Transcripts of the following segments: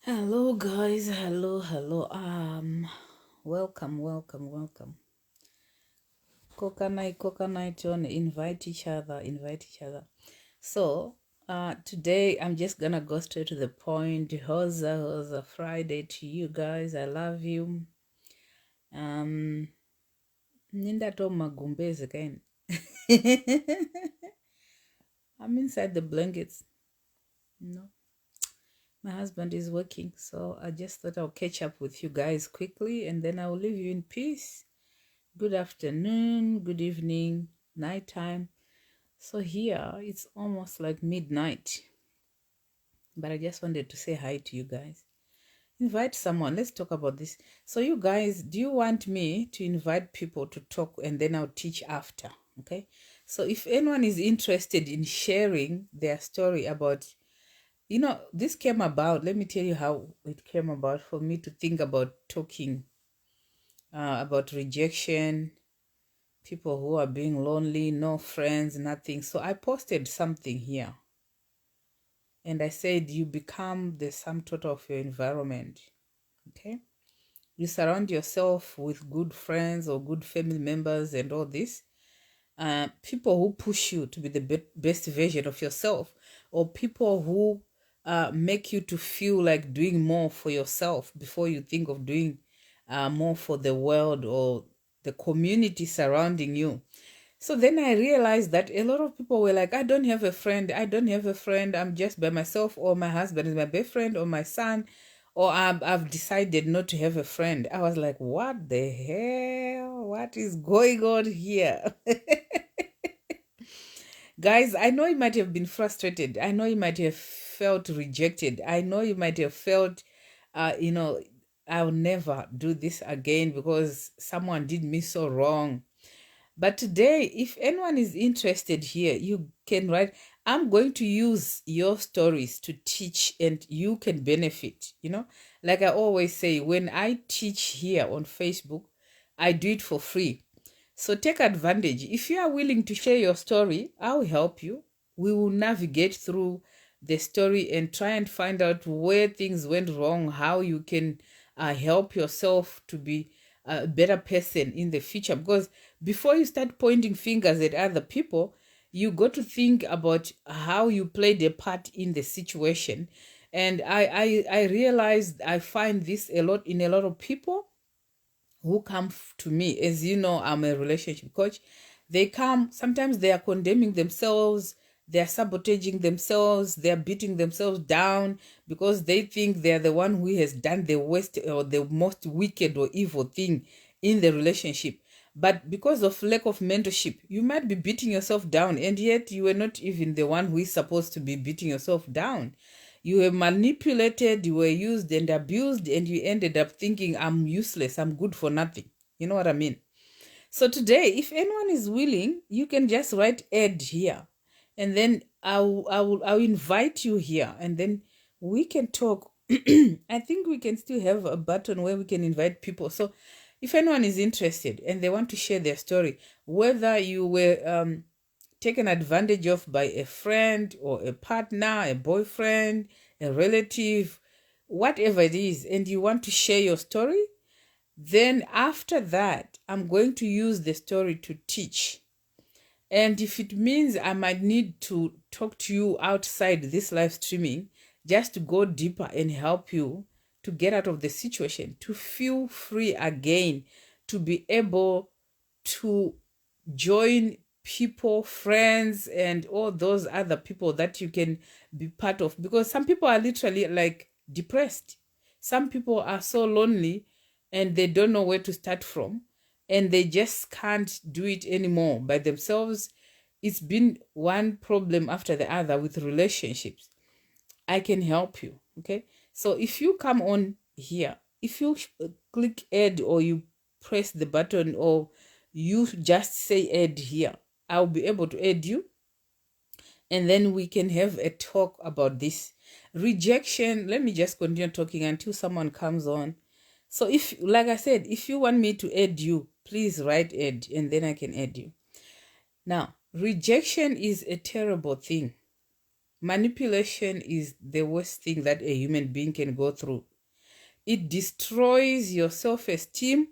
Hello guys, hello. Welcome. Coconut on invite each other. So, today I'm just gonna go straight to the point. How's a Friday to you guys? I love you. Um, Ninda to magumbezi again. I'm inside the blankets. No, my husband is working, so I just thought I'll catch up with you guys quickly, and then I'll leave you in peace. Good afternoon, good evening, nighttime. So here it's almost like midnight, but I just wanted to say hi to you guys. Invite someone. Let's talk about this. So, you guys, do you want me to invite people to talk and then I'll teach after? Okay. So, if anyone is interested in sharing their story about, this came about, let me tell you how it came about for me to think about talking about rejection, people who are being lonely, no friends, nothing. So I posted something here and I said, you become the sum total of your environment. Okay. You surround yourself with good friends or good family members and all this. People who push you to be the best version of yourself, or people who make you to feel like doing more for yourself before you think of doing more for the world or the community surrounding you. So then I realized that a lot of people were like, I don't have a friend. I don't have a friend. I'm just by myself, or my husband is my best friend, or my son, or I've decided not to have a friend. I was like, what the hell? What is going on here? Guys, I know you might have been frustrated. I know you might have felt rejected. I know you might have felt, uh, you know, I'll never do this again because someone did me so wrong. But today, if anyone is interested here, you can write. I'm going to use your stories to teach and you can benefit. Like I always say, when I teach here on Facebook, I do it for free. So take advantage. If you are willing to share your story, I'll help you. We will navigate through the story and try and find out where things went wrong, how you can help yourself to be a better person in the future. Because before you start pointing fingers at other people, you got to think about how you played a part in the situation. And I realized I find this a lot in a lot of people who come to me. As you know, I'm a relationship coach. They come, sometimes they are condemning themselves, they're sabotaging themselves, they're beating themselves down because they think they're the one who has done the worst or the most wicked or evil thing in the relationship. But because of lack of mentorship, you might be beating yourself down, and yet you were not even the one who is supposed to be beating yourself down. You were manipulated, you were used and abused, and you ended up thinking, I'm useless, I'm good for nothing. You know what I mean? So today, if anyone is willing, you can just write Ed here. And then I'll invite you here, and then we can talk. I think we can still have a button where we can invite people. So if anyone is interested and they want to share their story, whether you were taken advantage of by a friend or a partner, a boyfriend, a relative, whatever it is, and you want to share your story, then after that, I'm going to use the story to teach. And if it means I might need to talk to you outside this live streaming, just to go deeper and help you to get out of the situation, to feel free again, to be able to join people, friends, and all those other people that you can be part of. Because some people are literally like depressed. Some people are so lonely and they don't know where to start from, and they just can't do it anymore by themselves. It's been one problem after the other with relationships. I can help you. Okay. So if you come on here, if you click add, or you press the button, or you just say add here, I'll be able to add you, and then we can have a talk about this rejection. Let me just continue talking until someone comes on. So if, like I said, if you want me to add you, please write add, and then I can add you. Now, rejection is a terrible thing. Manipulation is the worst thing that a human being can go through. It destroys your self-esteem.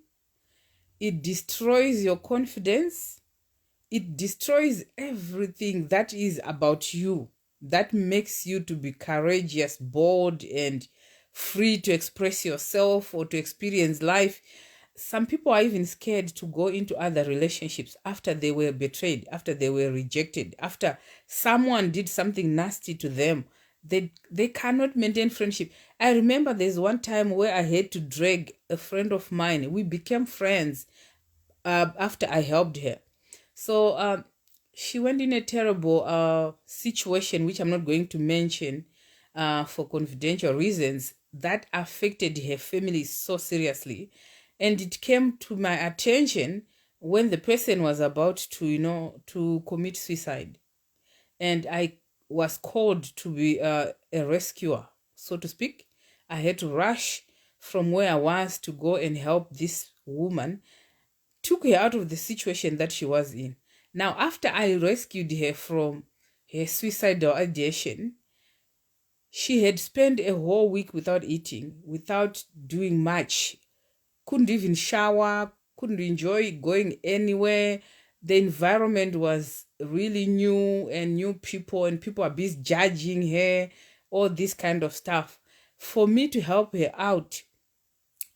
It destroys your confidence. It destroys everything that is about you, that makes you to be courageous, bold, and free to express yourself or to experience life. Some people are even scared to go into other relationships after they were betrayed, after they were rejected, after someone did something nasty to them. They cannot maintain friendship. I remember there's one time where I had to drag a friend of mine. We became friends after I helped her. So she went in a terrible situation, which I'm not going to mention for confidential reasons, that affected her family so seriously. And it came to my attention when the person was about to commit suicide. And I was called to be a rescuer, so to speak. I had to rush from where I was to go and help this woman, took her out of the situation that she was in. Now, after I rescued her from her suicidal ideation, she had spent a whole week without eating, without doing much, couldn't even shower, couldn't enjoy going anywhere. The environment was really new and new people, and people are busy judging her, all this kind of stuff. For me to help her out,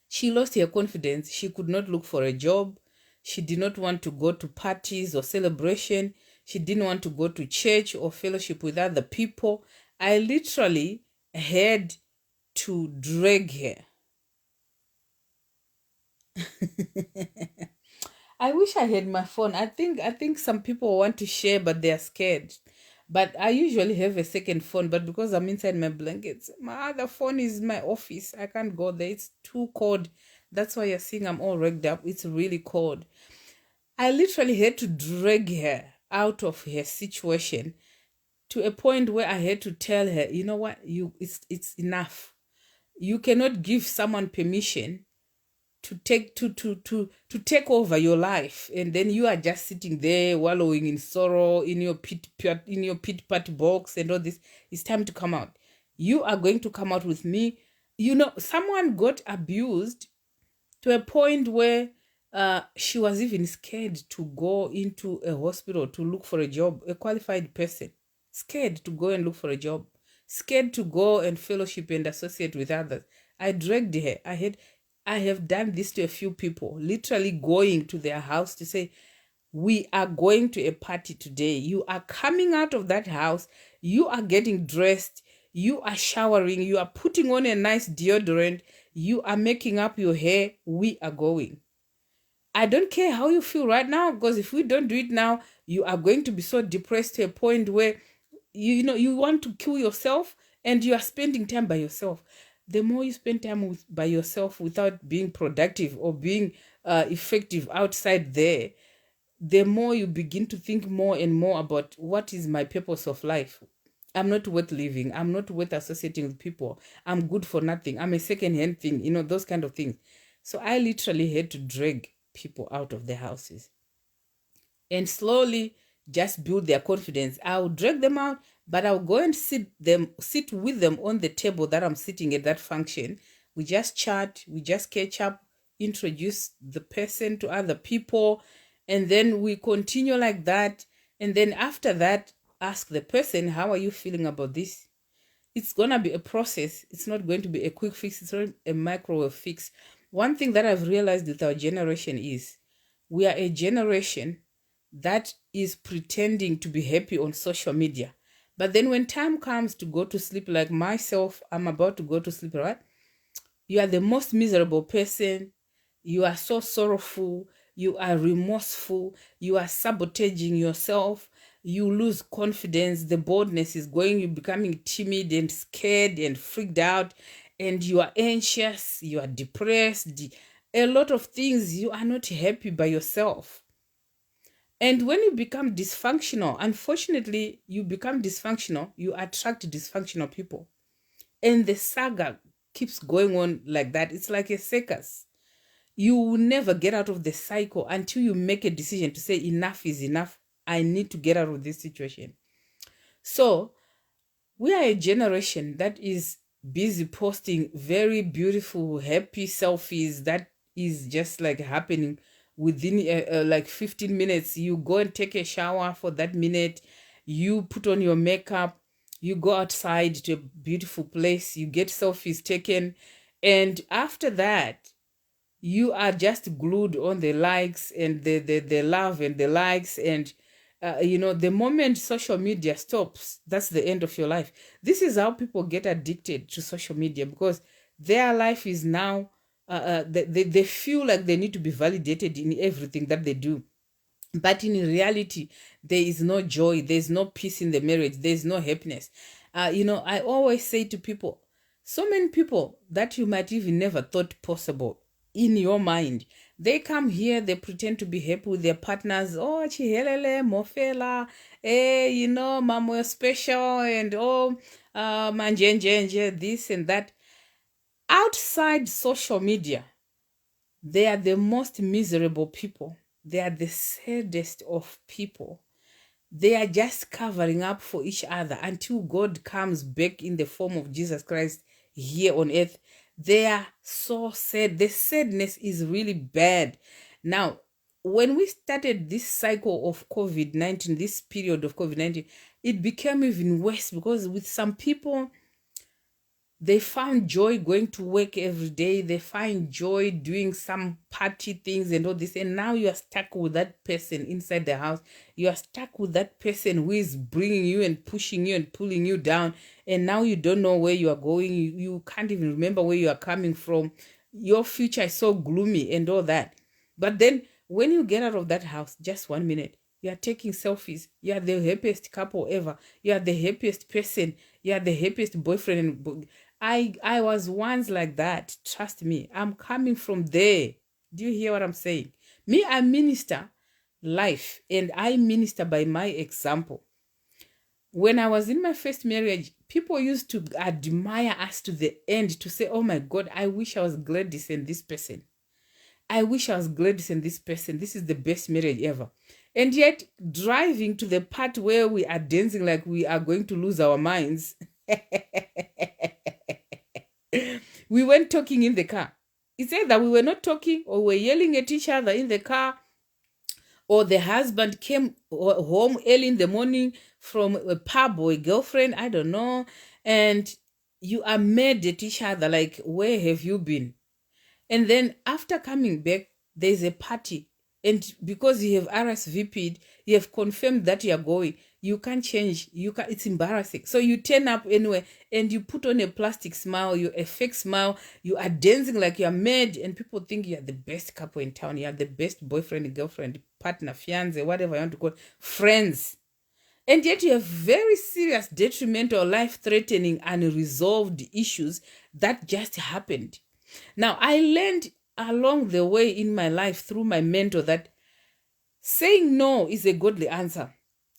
she lost her confidence. She could not look for a job. She did not want to go to parties or celebration. She didn't want to go to church or fellowship with other people. I literally had to drag her. I wish I had my phone. I think some people want to share, but they're scared. But I usually have a second phone, but because I'm inside my blankets, my other phone is in my office. I can't go there. It's too cold. That's why you're seeing I'm all rigged up. It's really cold. I literally had to drag her out of her situation to a point where I had to tell her, you know what, it's enough. You cannot give someone permission to take over your life, and then you are just sitting there wallowing in sorrow in your pit pat box and all this. It's time to come out. You are going to come out with me. Someone got abused to a point where she was even scared to go into a hospital to look for a job. A qualified person, scared to go and look for a job, scared to go and fellowship and associate with others. I dragged her. I have done this to a few people, literally going to their house to say, we are going to a party today. You are coming out of that house. You are getting dressed. You are showering. You are putting on a nice deodorant. You are making up your hair. We are going. I don't care how you feel right now, because if we don't do it now, you are going to be so depressed to a point where you want to kill yourself, and you are spending time by yourself. The more you spend time by yourself without being productive or being effective outside there, the more you begin to think more and more about, what is my purpose of life? I'm not worth living. I'm not worth associating with people. I'm good for nothing. I'm a second-hand thing, those kind of things. So I literally had to drag people out of their houses and slowly just build their confidence. I'll drag them out, but I'll go and sit with them on the table that I'm sitting at that function. We just chat, we just catch up, introduce the person to other people, and then we continue like that. And then after that, ask the person, how are you feeling about this? It's going to be a process. It's not going to be a quick fix. It's not a microwave fix. One thing that I've realized with our generation is we are a generation that is pretending to be happy on social media. But then when time comes to go to sleep, like myself, I'm about to go to sleep, right? You are the most miserable person. You are so sorrowful. You are remorseful. You are sabotaging yourself. You lose confidence. The boldness is going. You're becoming timid and scared and freaked out. And you are anxious. You are depressed. A lot of things. You are not happy by yourself. And when you become dysfunctional, unfortunately, you become dysfunctional, you attract dysfunctional people. And the saga keeps going on like that. It's like a circus. You will never get out of the cycle until you make a decision to say, enough is enough. I need to get out of this situation. So We are a generation that is busy posting very beautiful, happy selfies that is just like happening within like 15 minutes. You go and take a shower for that minute, you put on your makeup, you go outside to a beautiful place, you get selfies taken, and after that, you are just glued on the likes and the love and the likes. And the moment social media stops, that's the end of your life. This is how people get addicted to social media, because their life is now they feel like they need to be validated in everything that they do. But in reality, there is no joy, there's no peace in the marriage, there's no happiness. I always say to people, so many people that you might even never thought possible in your mind, they come here, they pretend to be happy with their partners. Oh, chihelele, mofela, mamo special, and manjenjenje, this and that. Outside social media, they are the most miserable people. They are the saddest of people. They are just covering up for each other until God comes back in the form of Jesus Christ here on earth. They are so sad. The sadness is really bad. Now, when we started this cycle of COVID-19, this period of COVID-19, it became even worse, because with some people, they found joy going to work every day. They find joy doing some party things and all this. And now you are stuck with that person inside the house. You are stuck with that person who is bringing you and pushing you and pulling you down. And now you don't know where you are going. You can't even remember where you are coming from. Your future is so gloomy and all that. But then when you get out of that house, just 1 minute, you are taking selfies. You are the happiest couple ever. You are the happiest person. You are the happiest boyfriend. I was once like that. Trust me. I'm coming from there. Do you hear what I'm saying? Me, I minister life, and I minister by my example. When I was in my first marriage, people used to admire us to the end, to say, oh my God, I wish I was Gladys and this person. I wish I was Gladys and this person. This is the best marriage ever. And yet, driving to the part where we are dancing like we are going to lose our minds, we weren't talking in the car. It's either we were not talking, or we were yelling at each other in the car, or the husband came home early in the morning from a pub or a girlfriend, I don't know, and you are mad at each other like, where have you been? And then after coming back, there's a party. And because you have RSVP'd, you have confirmed that you are going. You can't change. It's embarrassing. So you turn up anyway, and you put on a plastic smile, a fake smile. You are dancing like you are mad, and people think you are the best couple in town. You are the best boyfriend, girlfriend, partner, fiance, whatever you want to call it, friends. And yet you have very serious, detrimental, life-threatening, unresolved issues that just happened. Now, I learned along the way in my life through my mentor that saying no is a godly answer.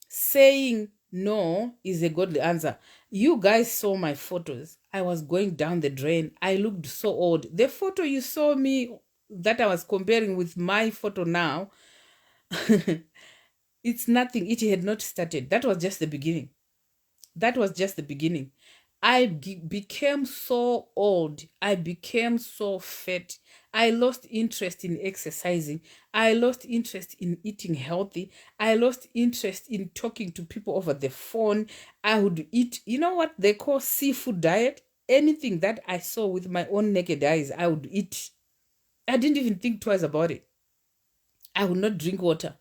Saying no is a godly answer. You guys saw my photos. I was going down the drain. I looked so old. The photo you saw me that I was comparing with my photo now, it's nothing. It had not started. That was just the beginning. That was just the beginning. I became so old. I became so fat. I lost interest in exercising. I lost interest in eating healthy. I lost interest in talking to people over the phone. I would eat, you know what they call seafood diet? Anything that I saw with my own naked eyes, I would eat. I didn't even think twice about it. I would not drink water.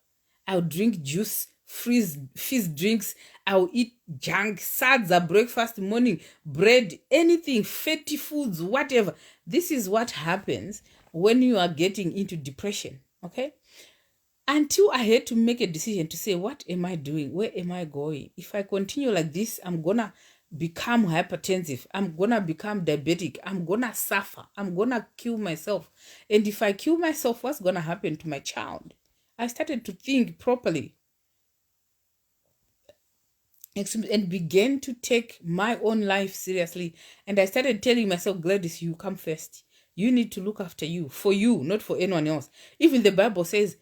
I would drink juice, fizz drinks. I will eat junk, sadza, breakfast, morning, bread, anything, fatty foods, whatever. This is what happens when you are getting into depression, okay? Until I had to make a decision to say, what am I doing? Where am I going? If I continue like this, I'm going to become hypertensive. I'm going to become diabetic. I'm going to suffer. I'm going to kill myself. And if I kill myself, what's going to happen to my child? I started to think properly and began to take my own life seriously. And I started telling myself, Gladys, you come first. You need to look after you, for you, not for anyone else. Even the Bible says,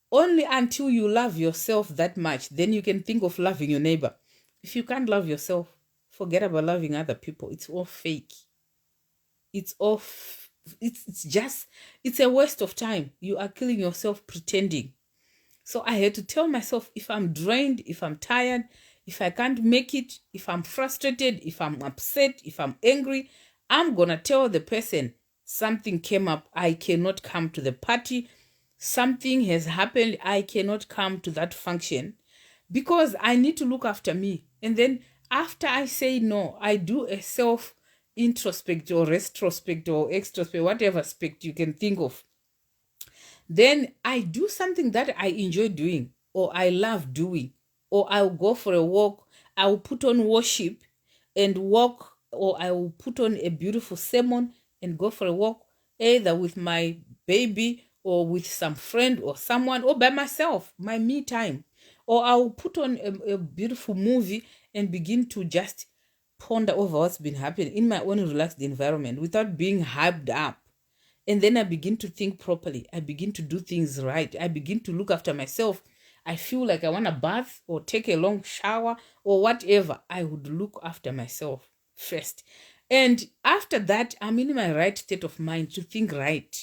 only until you love yourself that much, then you can think of loving your neighbor. If you can't love yourself, Forget about loving other people. It's all fake. It's all, it's a waste of time. You are killing yourself pretending. So I had to tell myself, if I'm drained, if I'm tired, if I can't make it, if I'm frustrated, if I'm upset, if I'm angry, I'm going to tell the person something came up. I cannot come to the party. Something has happened. I cannot come to that function because I need to look after me. And then after I say no, I do a self introspect or retrospect or extrospect, whatever aspect you can think of. Then I do something that I enjoy doing or I love doing, or I'll go for a walk. I'll put on worship and walk, or I will put on a beautiful sermon and go for a walk, either with my baby or with some friend or someone, or by myself, my me time. Or I'll put on a beautiful movie and begin to just ponder over what's been happening in my own relaxed environment without being hyped up. And then I begin to think properly. I begin to do things right. I begin to look after myself. I feel like I want to bath or take a long shower or whatever. I would look after myself first. And after that, I'm in my right state of mind to think right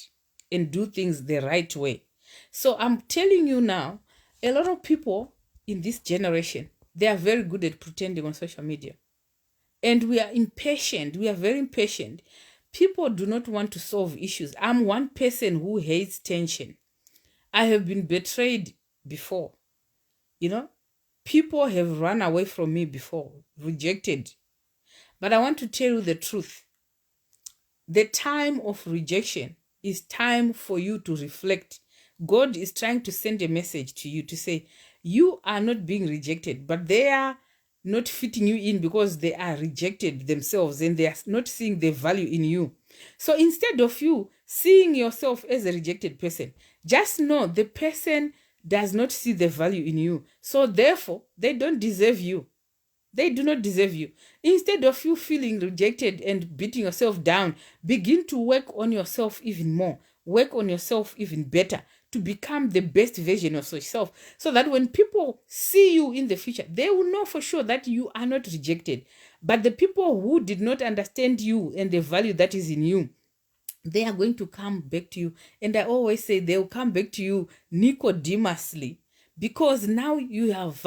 and do things the right way. So I'm telling you now, a lot of people in this generation, they are very good at pretending on social media. And we are impatient. We are very impatient. People do not want to solve issues. I'm one person who hates tension. I have been betrayed before. People have run away from me before, rejected. But I want to tell you the truth. The time of rejection is time for you to reflect. God is trying to send a message to you to say, you are not being rejected, but they are not fitting you in because they are rejected themselves and they are not seeing the value in you. So instead of you seeing yourself as a rejected person, just know the person does not see the value in you. So therefore, they don't deserve you. They do not deserve you. Instead of you feeling rejected and beating yourself down, begin to work on yourself even more. Work on yourself even better to become the best version of yourself, so that when people see you in the future, they will know for sure that you are not rejected. But the people who did not understand you and the value that is in you, they are going to come back to you. And I always say they'll come back to you Nicodemously, because now you have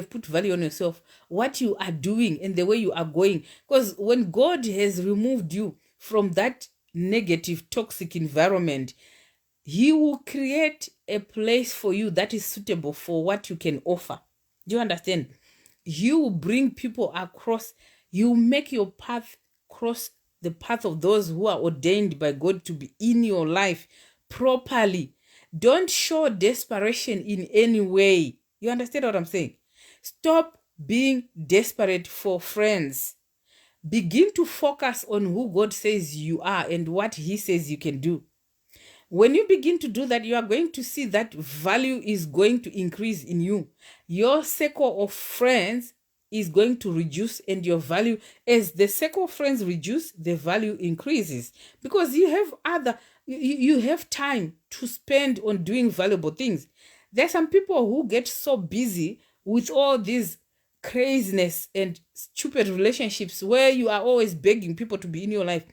put value on yourself, what you are doing and the way you are going. Because when God has removed you from that negative, toxic environment, He will create a place for you that is suitable for what you can offer. Do you understand? He will bring people across. He will make your path cross the path of those who are ordained by God to be in your life properly. Don't show desperation in any way. You understand what I'm saying? Stop being desperate for friends. Begin to focus on who God says you are and what He says you can do. When you begin to do that, you are going to see that value is going to increase in you. Your circle of friends is going to reduce, and your value, as the circle of friends reduce, the value increases, because you have time to spend on doing valuable things. There are some people who get so busy with all these craziness and stupid relationships where you are always begging people to be in your life.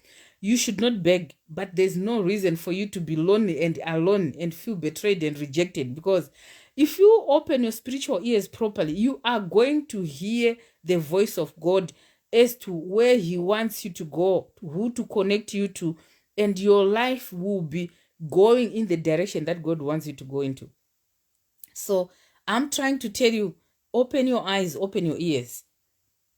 You should not beg, but there's no reason for you to be lonely and alone and feel betrayed and rejected, because if you open your spiritual ears properly, you are going to hear the voice of God as to where He wants you to go, who to connect you to, and your life will be going in the direction that God wants you to go into. So I'm trying to tell you, open your eyes, open your ears.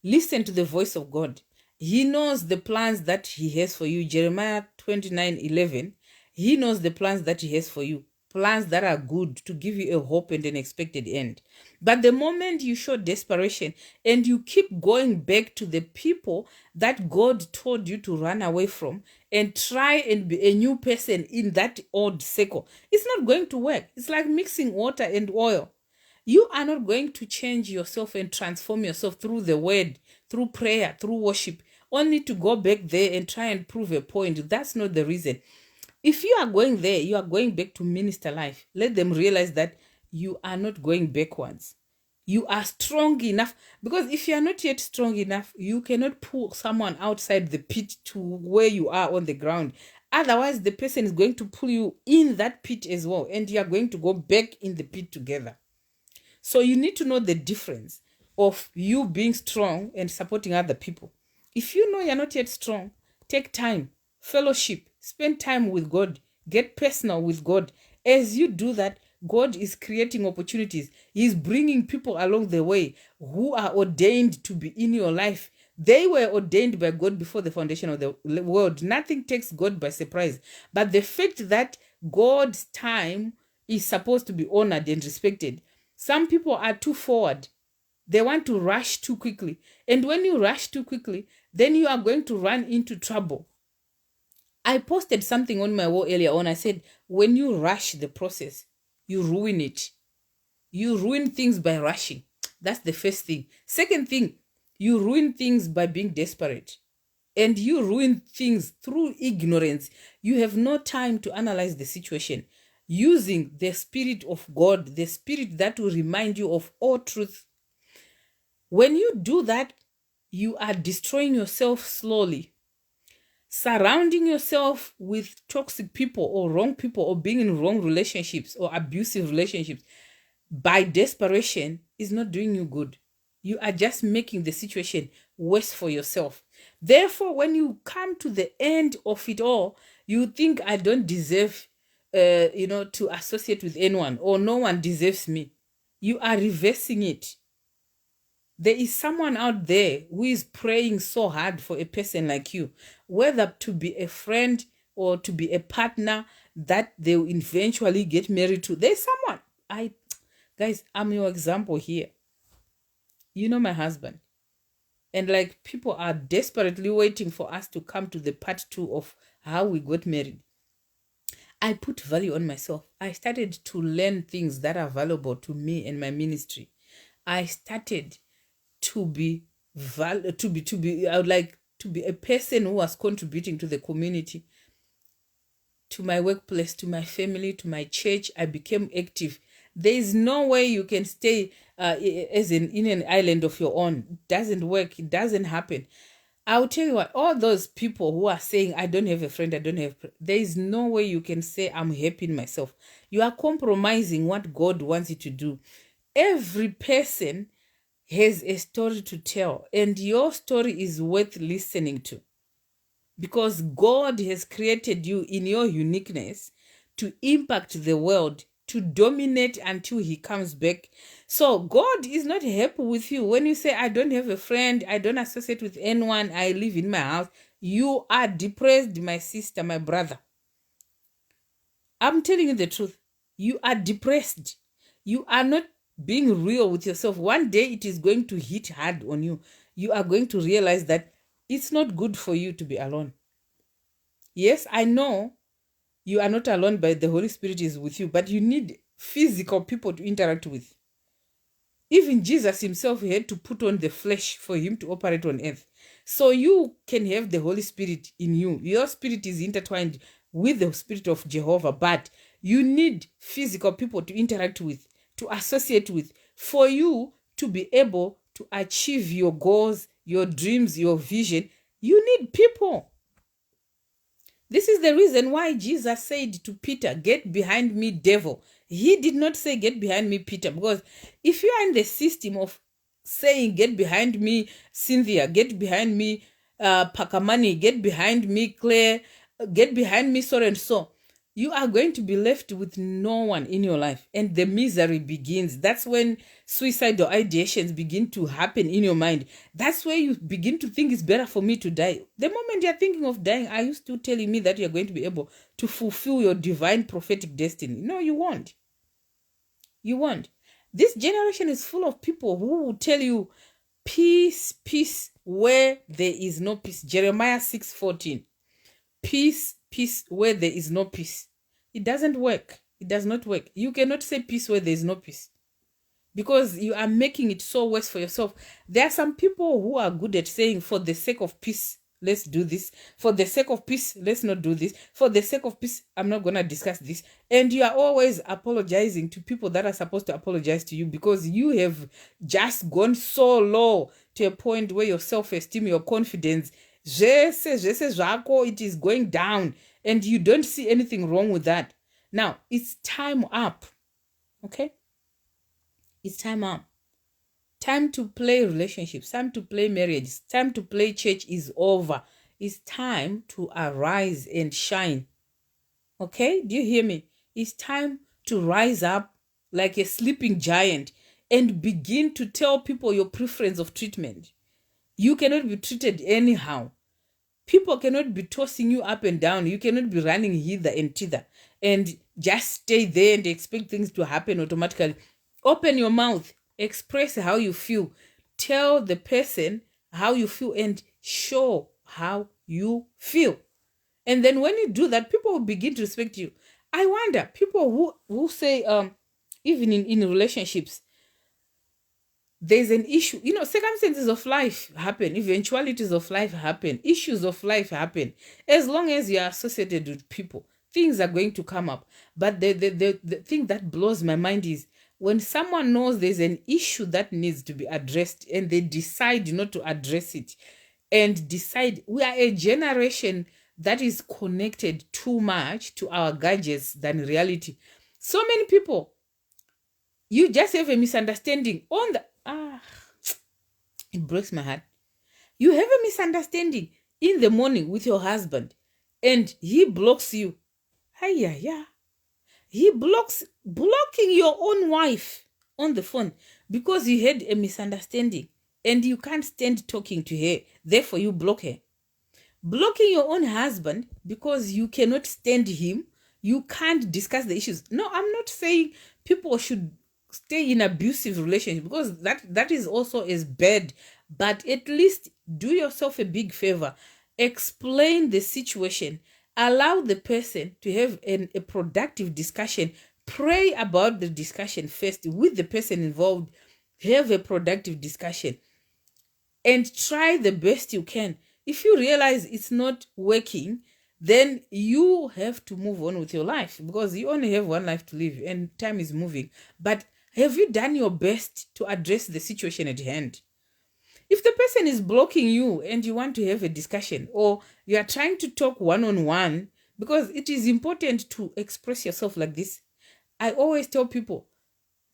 Listen to the voice of God. He knows the plans that He has for you. Jeremiah 29:11. He knows the plans that He has for you. Plans that are good, to give you a hope and an expected end. But the moment you show desperation and you keep going back to the people that God told you to run away from and try and be a new person in that old circle, it's not going to work. It's like mixing water and oil. You are not going to change yourself and transform yourself through the word, through prayer, through worship, only to go back there and try and prove a point. That's not the reason. If you are going there, you are going back to minister life. Let them realize that you are not going backwards. You are strong enough, because if you are not yet strong enough, you cannot pull someone outside the pit to where you are on the ground. Otherwise, the person is going to pull you in that pit as well, and you are going to go back in the pit together. So you need to know the difference of you being strong and supporting other people. If you know you're not yet strong, take time, fellowship, spend time with God, get personal with God. As you do that, God is creating opportunities. He's bringing people along the way who are ordained to be in your life. They were ordained by God before the foundation of the world. Nothing takes God by surprise. But the fact that God's time is supposed to be honored and respected, some people are too forward. They want to rush too quickly. And when you rush too quickly, then you are going to run into trouble. I posted something on my wall earlier on. I said, when you rush the process, you ruin it. You ruin things by rushing. That's the first thing. Second thing, you ruin things by being desperate. And you ruin things through ignorance. You have no time to analyze the situation. Using the Spirit of God, the Spirit that will remind you of all truth. When you do that, you are destroying yourself slowly. Surrounding yourself with toxic people or wrong people, or being in wrong relationships or abusive relationships by desperation is not doing you good. You are just making the situation worse for yourself. Therefore, when you come to the end of it all, you think, I don't deserve to associate with anyone, or no one deserves me. You are reversing it. There is someone out there who is praying so hard for a person like you, whether to be a friend or to be a partner that they will eventually get married to. There's someone. Guys, I'm your example here. You know my husband. And like, people are desperately waiting for us to come to the part 2 of how we got married. I put value on myself. I started to learn things that are valuable to me and my ministry. I started to be I would like to be a person who was contributing to the community, to my workplace, to my family, to my church. I became active. There is no way you can stay in an island of your own. It doesn't work. It doesn't happen. I'll tell you what, all those people who are saying, I don't have a friend, there is no way you can say, I'm happy in myself. You are compromising what God wants you to do. Every person has a story to tell, and your story is worth listening to, because God has created you in your uniqueness to impact the world, to dominate until he comes back. So God is not happy with you when you say, I don't have a friend, I don't associate with anyone, I live in my house. You are depressed, my sister, my brother. I'm telling you the truth. You are depressed. You are not being real with yourself. One day it is going to hit hard on you. You are going to realize that it's not good for you to be alone. Yes, I know you are not alone, but the Holy Spirit is with you, but you need physical people to interact with. Even Jesus himself had to put on the flesh for him to operate on earth. So you can have the Holy Spirit in you. Your spirit is intertwined with the Spirit of Jehovah, but you need physical people to interact with, to associate with, for you to be able to achieve your goals, your dreams, your vision. You need people. This is the reason why Jesus said to Peter, get behind me, devil. He did not say, get behind me, Peter, because if you are in the system of saying, get behind me, Cynthia, get behind me, Pakamani, get behind me, Claire, get behind me, so and so, you are going to be left with no one in your life, and the misery begins. That's when suicidal ideations begin to happen in your mind. That's where you begin to think it's better for me to die. The moment you're thinking of dying, are you still telling me that you're going to be able to fulfill your divine prophetic destiny? No, you won't. You won't. This generation is full of people who will tell you, peace, peace, where there is no peace. Jeremiah 6:14. Peace, peace, where there is no peace. It doesn't work. It does not work. You cannot say peace where there is no peace, because you are making it so worse for yourself. There are some people who are good at saying, for the sake of peace, let's do this. For the sake of peace, let's not do this. For the sake of peace, I'm not going to discuss this. And you are always apologizing to people that are supposed to apologize to you because you have just gone so low to a point where your self-esteem, your confidence, it is going down, and you don't see anything wrong with that. Now, it's time up. Okay? It's time up. Time to play relationships, time to play marriage, time to play church is over. It's time to arise and shine. Okay? Do you hear me? It's time to rise up like a sleeping giant and begin to tell people your preference of treatment. You cannot be treated anyhow. People cannot be tossing you up and down. You cannot be running hither and thither and just stay there and expect things to happen automatically. Open your mouth. Express how you feel. Tell the person how you feel and show how you feel. And then when you do that, people will begin to respect you. I wonder, people who say, even in relationships, there's an issue. Circumstances of life happen. Eventualities of life happen. Issues of life happen. As long as you are associated with people, things are going to come up. But the thing that blows my mind is when someone knows there's an issue that needs to be addressed and they decide not to address it and decide. We are a generation that is connected too much to our gadgets than reality. So many people, you just have a misunderstanding on the it breaks my heart. You have a misunderstanding in the morning with your husband and he blocks you. He blocking your own wife on the phone because you had a misunderstanding and you can't stand talking to her. Therefore, you block her. Blocking your own husband because you cannot stand him. You can't discuss the issues. No, I'm not saying people should stay in abusive relationships because that is also as bad. But at least do yourself a big favor. Explain the situation. Allow the person to have a productive discussion. Pray about the discussion first with the person involved. Have a productive discussion. And try the best you can. If you realize it's not working, then you have to move on with your life because you only have one life to live and time is moving. But have you done your best to address the situation at hand? If the person is blocking you and you want to have a discussion or you are trying to talk one-on-one, because it is important to express yourself like this. I always tell people,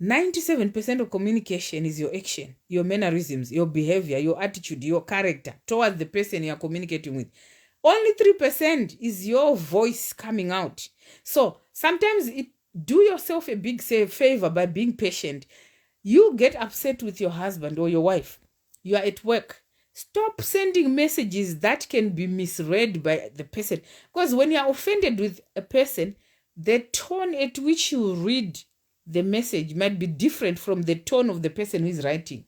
97% of communication is your action, your mannerisms, your behavior, your attitude, your character towards the person you are communicating with. Only 3% is your voice coming out. So sometimes do yourself a big favor by being patient. You get upset with your husband or your wife. You are at work. Stop sending messages that can be misread by the person. Because when you are offended with a person, the tone at which you read the message might be different from the tone of the person who is writing.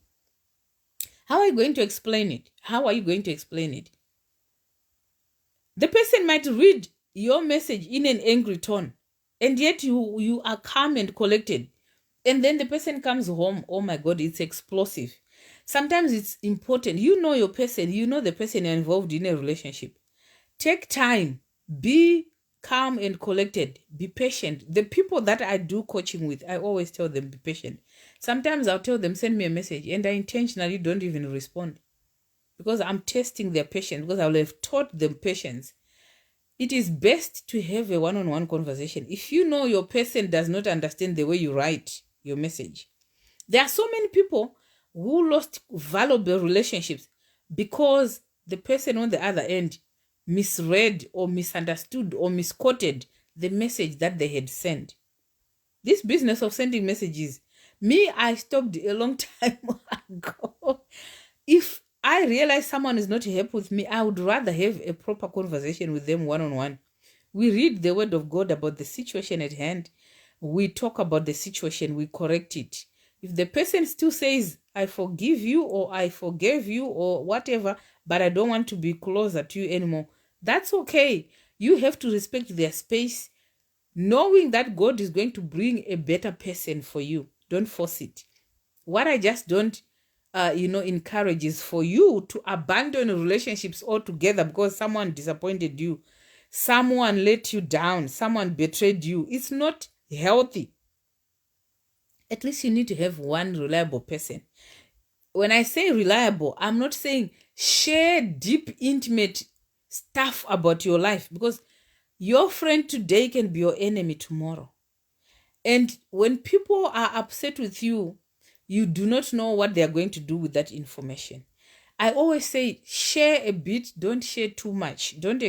How are you going to explain it? How are you going to explain it? The person might read your message in an angry tone, and yet you are calm and collected. And then the person comes home, oh my God, it's explosive. Sometimes it's important. You know your person, you know the person you're involved in a relationship. Take time. Be calm and collected. Be patient. The people that I do coaching with, I always tell them, be patient. Sometimes I'll tell them, send me a message, and I intentionally don't even respond because I'm testing their patience, because I will have taught them patience. It is best to have a one-on-one conversation. If you know your person does not understand the way you write your message. There are so many people who lost valuable relationships because the person on the other end misread or misunderstood or misquoted the message that they had sent. This business of sending messages, I stopped a long time ago. If I realize someone is not happy with me, I would rather have a proper conversation with them one-on-one. We read the word of God about the situation at hand. We talk about the situation, we correct it. If the person still says, I forgive you or I forgave you or whatever, but I don't want to be closer to you anymore, that's okay. You have to respect their space, knowing that God is going to bring a better person for you. Don't force it. What I just don't encourages for you to abandon relationships altogether because someone disappointed you, someone let you down, someone betrayed you. It's not healthy. At least you need to have one reliable person. When I say reliable, I'm not saying share deep, intimate stuff about your life, because your friend today can be your enemy tomorrow. And when people are upset with you, you do not know what they are going to do with that information. I always say share a bit, don't share too much. Don't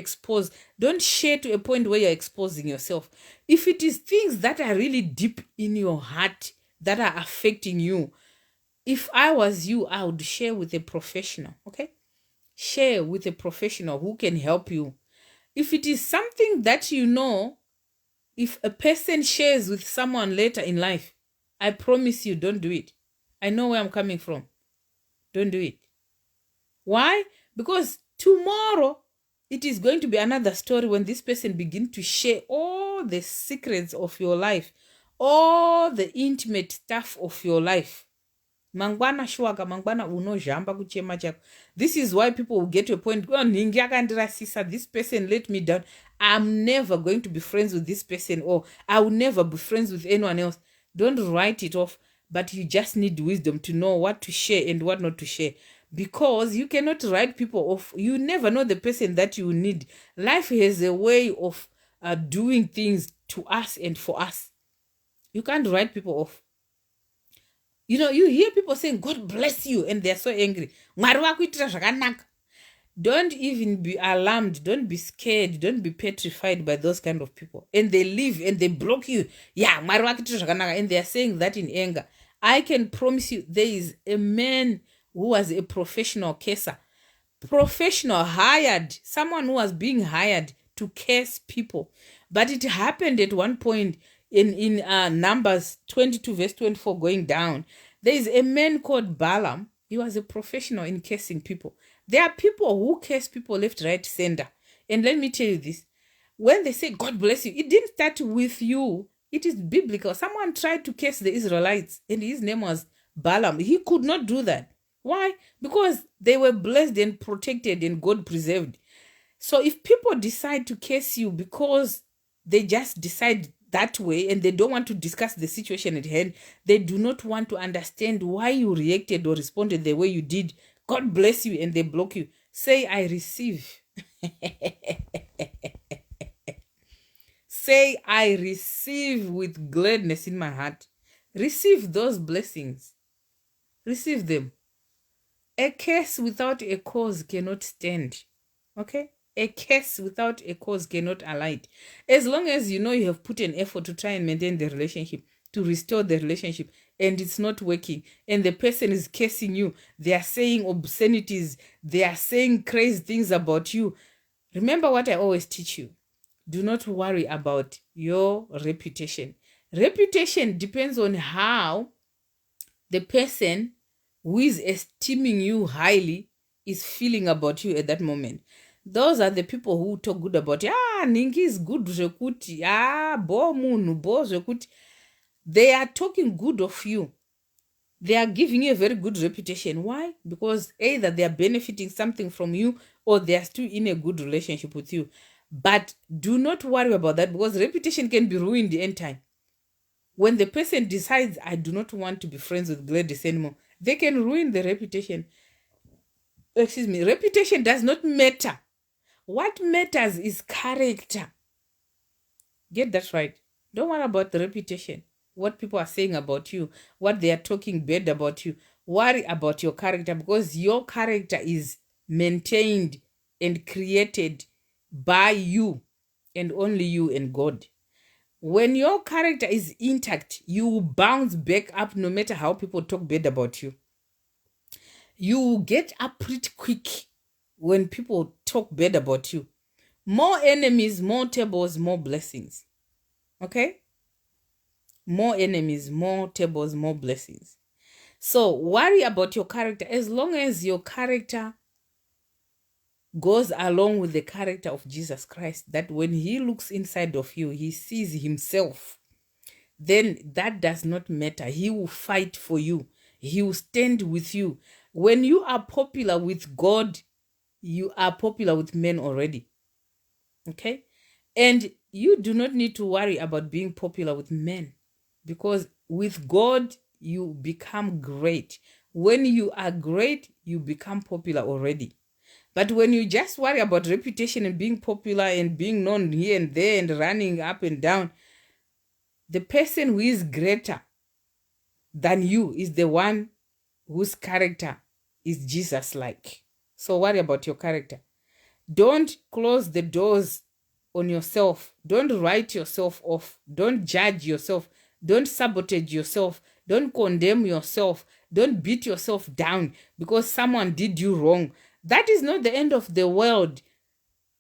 share to a point where you're exposing yourself. If it is things that are really deep in your heart that are affecting you, if I was you, I would share with a professional, okay? Share with a professional who can help you. If it is something that if a person shares with someone later in life, I promise you, don't do it. I know where I'm coming from. Don't do it. Why? Because tomorrow, it is going to be another story when this person begins to share all the secrets of your life, all the intimate stuff of your life. Mangwana shwaka, mangwana unozhamba kuchema chako. This is why people will get to a point, this person let me down. I'm never going to be friends with this person, or I will never be friends with anyone else. Don't write it off, but you just need wisdom to know what to share and what not to share. Because you cannot write people off. You never know the person that you need. Life has a way of doing things to us and for us. You can't write people off. You hear people saying, God bless you, and they're so angry. Don't even be alarmed. Don't be scared. Don't be petrified by those kind of people. And they leave and they block you. Yeah, and they're saying that in anger. I can promise you, there is a man who was a professional caser. Professional, hired. Someone who was being hired to case people. But it happened at one point in Numbers 22 verse 24 going down. There is a man called Balaam. He was a professional in casing people. There are people who case people left, right, center. And let me tell you this. When they say, God bless you, it didn't start with you. It is biblical. Someone tried to case the Israelites, and his name was Balaam. He could not do that. Why? Because they were blessed and protected and God preserved. So if people decide to case you because they just decide that way and they don't want to discuss the situation at hand, they do not want to understand why you reacted or responded the way you did, God bless you, and they block you. Say, I receive. Say, I receive with gladness in my heart. Receive those blessings. Receive them. A case without a cause cannot stand. Okay? A case without a cause cannot alight. As long as you have put an effort to try and maintain the relationship, to restore the relationship, and it's not working, and the person is casing you, they are saying obscenities, they are saying crazy things about you. Remember what I always teach you. Do not worry about your reputation. Reputation depends on how the person who is esteeming you highly is feeling about you at that moment. Those are the people who talk good about you. Ningi is good zvekuti. Bo munhu, bo zvekuti. They are talking good of you. They are giving you a very good reputation. Why? Because either they are benefiting something from you or they are still in a good relationship with you. But do not worry about that, because reputation can be ruined anytime. When the person decides, I do not want to be friends with Gladys anymore, they can ruin the reputation. Excuse me. Reputation does not matter. What matters is character. Get that right. Don't worry about the reputation, what people are saying about you, what they are talking bad about you. Worry about your character, because your character is maintained and created by you and only you and God. When your character is intact, you will bounce back up no matter how people talk bad about you. You will get up pretty quick when people talk bad about you. More enemies, more tables, more blessings. Okay? More enemies, more tables, more blessings. So worry about your character. As long as your character goes along with the character of Jesus Christ, that when he looks inside of you, he sees himself, then that does not matter. He will fight for you. He will stand with you. When you are popular with God, you are popular with men already. Okay? And you do not need to worry about being popular with men, because with God, you become great. When you are great, you become popular already. But when you just worry about reputation and being popular and being known here and there and running up and down, the person who is greater than you is the one whose character is Jesus-like. So worry about your character. Don't close the doors on yourself. Don't write yourself off. Don't judge yourself. Don't sabotage yourself. Don't condemn yourself. Don't beat yourself down because someone did you wrong. That is not the end of the world.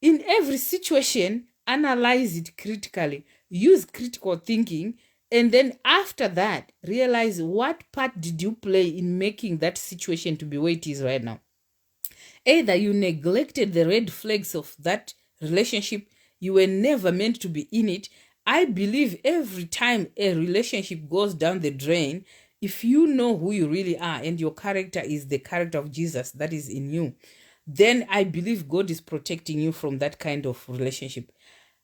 In every situation, analyze it critically. Use critical thinking. And then after that, realize what part did you play in making that situation to be where it is right now. Either you neglected the red flags of that relationship, you were never meant to be in it. I believe every time a relationship goes down the drain, if you know who you really are and your character is the character of Jesus that is in you, then I believe God is protecting you from that kind of relationship.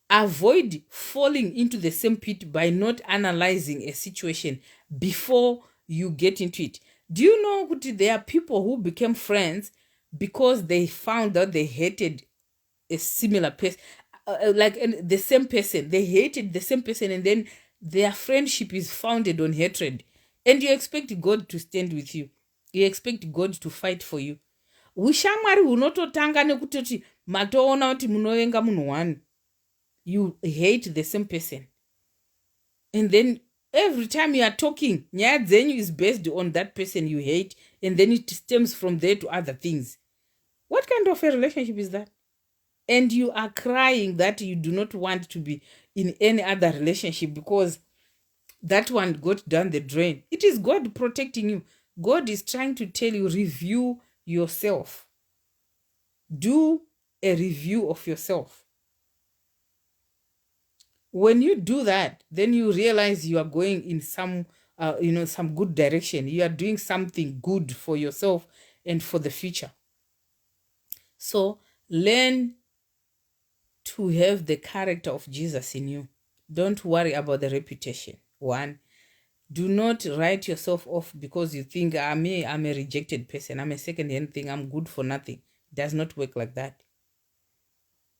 Avoid falling into the same pit by not analyzing a situation before you get into it. Do you know that there are people who became friends because they found out they hated a similar person, the same person? They hated the same person, and then their friendship is founded on hatred. And you expect God to stand with you. You expect God to fight for you. Ushamwari hunototanga nekutoti matoona kuti munovenga munhu one. You hate the same person. And then every time you are talking, nyaya dzenyu is based on that person you hate, and then it stems from there to other things. What kind of a relationship is that? And you are crying that you do not want to be in any other relationship because that one got down the drain. It is God protecting you. God is trying to tell you, review yourself. Do a review of yourself. When you do that, then you realize you are going in some good direction. You are doing something good for yourself and for the future. So learn to have the character of Jesus in you. Don't worry about the reputation. One, do not write yourself off because you think I'm a rejected person. I'm a second-hand thing. I'm good for nothing. It does not work like that.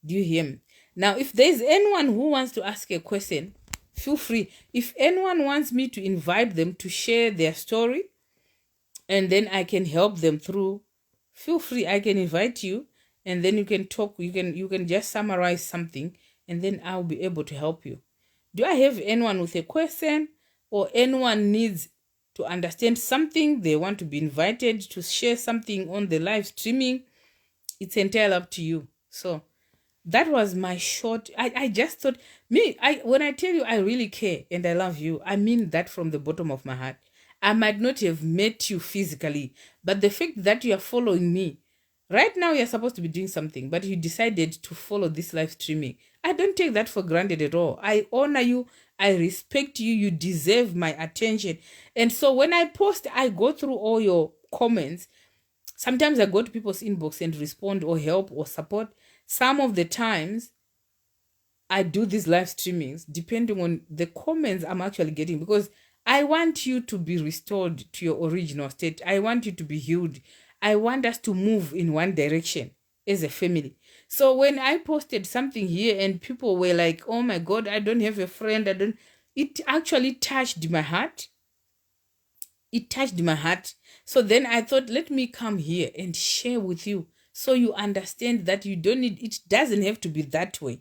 Do you hear me? Now, if there's anyone who wants to ask a question, feel free. If anyone wants me to invite them to share their story and then I can help them through, feel free. I can invite you and then you can talk. You can just summarize something and then I'll be able to help you. Do I have anyone with a question or anyone needs to understand something? They want to be invited to share something on the live streaming. It's entirely up to you. So that was my short. I just thought, when I tell you I really care and I love you, I mean that from the bottom of my heart. I might not have met you physically, but the fact that you are following me, right now you're supposed to be doing something, but you decided to follow this live streaming. I don't take that for granted at all. I honor you. I respect you. You deserve my attention. And so when I post, I go through all your comments. Sometimes I go to people's inbox and respond or help or support. Some of the times I do these live streamings depending on the comments I'm actually getting, because I want you to be restored to your original state. I want you to be healed. I want us to move in one direction as a family. So when I posted something here and people were like, oh my God, I don't have a friend. It actually touched my heart. It touched my heart. So then I thought, let me come here and share with you so you understand that you don't need, it doesn't have to be that way.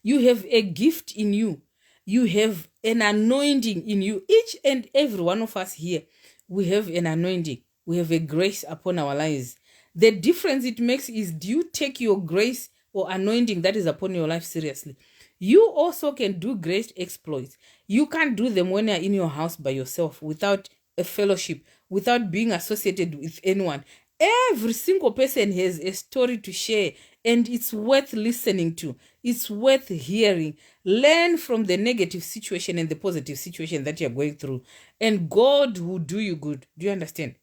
You have a gift in you. You have an anointing in you. Each and every one of us here, we have an anointing. We have a grace upon our lives. The difference it makes is, do you take your grace or anointing that is upon your life seriously? You also can do great exploits. You can't do them when you're in your house by yourself without a fellowship, without being associated with anyone. Every single person has a story to share, and it's worth listening to. It's worth hearing. Learn from the negative situation and the positive situation that you're going through, and God will do you good. Do you understand?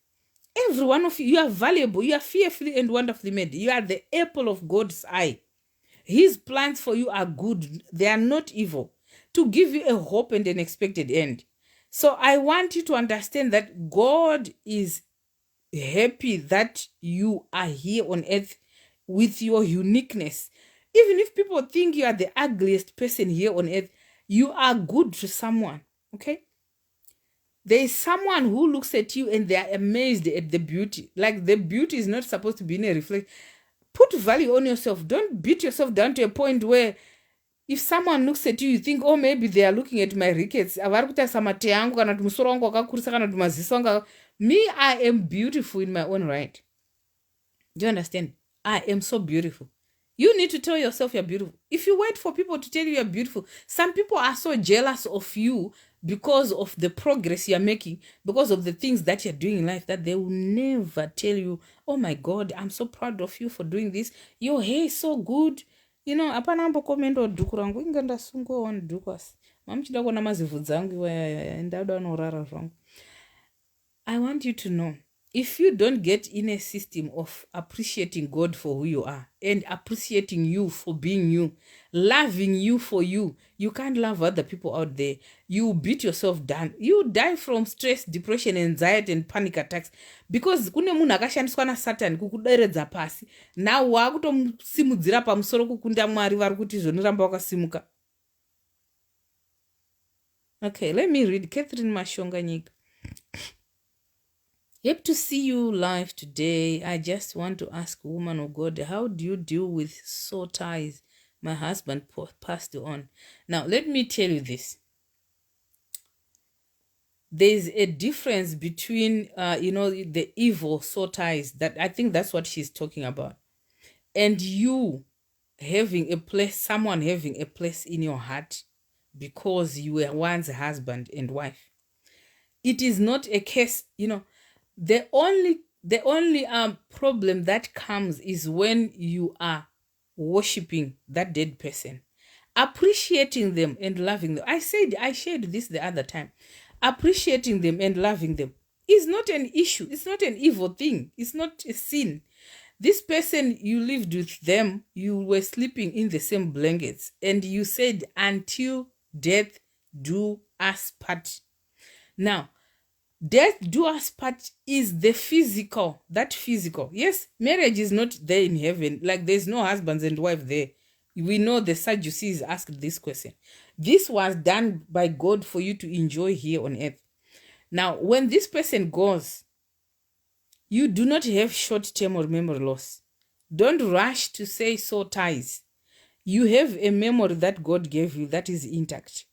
Every one of you, you are valuable. You are fearfully and wonderfully made. You are the apple of God's eye. His plans for you are good. They are not evil, to give you a hope and an expected end. So I want you to understand that God is happy that you are here on earth with your uniqueness. Even if people think you are the ugliest person here on earth, you are good to someone, okay? There is someone who looks at you and they are amazed at the beauty. Like, the beauty is not supposed to be in a reflection. Put value on yourself. Don't beat yourself down to a point where if someone looks at you, you think, oh, maybe they are looking at my rickets. Me, I am beautiful in my own right. Do you understand? I am so beautiful. You need to tell yourself you're beautiful. If you wait for people to tell you you're beautiful, some people are so jealous of you because of the progress you're making, because of the things that you're doing in life, that they will never tell you, oh my God, I'm so proud of you for doing this. Your hair is so good. You know, apana ambo comment dhuku rangu inga ndasungo on dhuku asi. Mamuchida kuona mazivhu dzangu ndauda unorara zvangu. I want you to know, if you don't get in a system of appreciating God for who you are and appreciating you for being you, loving you for you, you can't love other people out there. You beat yourself down. You die from stress, depression, anxiety, and panic attacks because kune munhu akashandiswa naSatan kukuderedza pasi. Now wakutomusimudzira pamusoro kukunda Mwari vari kuti zvonoramba wakasimuka. Okay, let me read Catherine Mashonga Nyika. Happy to see you live today. I just want to ask, woman of God, how do you deal with sore ties? My husband passed on. Now, let me tell you this. There's a difference between, the evil sore ties, that I think that's what she's talking about, and you having a place, someone having a place in your heart because you were once husband and wife. It is not a case, the only problem that comes is when you are worshiping that dead person, appreciating them and loving them. I shared this the other time. Appreciating them and loving them is not an issue. It's not an evil thing. It's not a sin. This person, you lived with them, you were sleeping in the same blankets, and you said, until death do us part. Now, death do us part is the physical, that physical. Yes, marriage is not there in heaven. Like, there's no husbands and wife there. We know the Sadducees asked this question. This was done by God for you to enjoy here on earth. Now, when this person goes, you do not have short-term or memory loss. Don't rush to say sore ties. You have a memory that God gave you that is intact.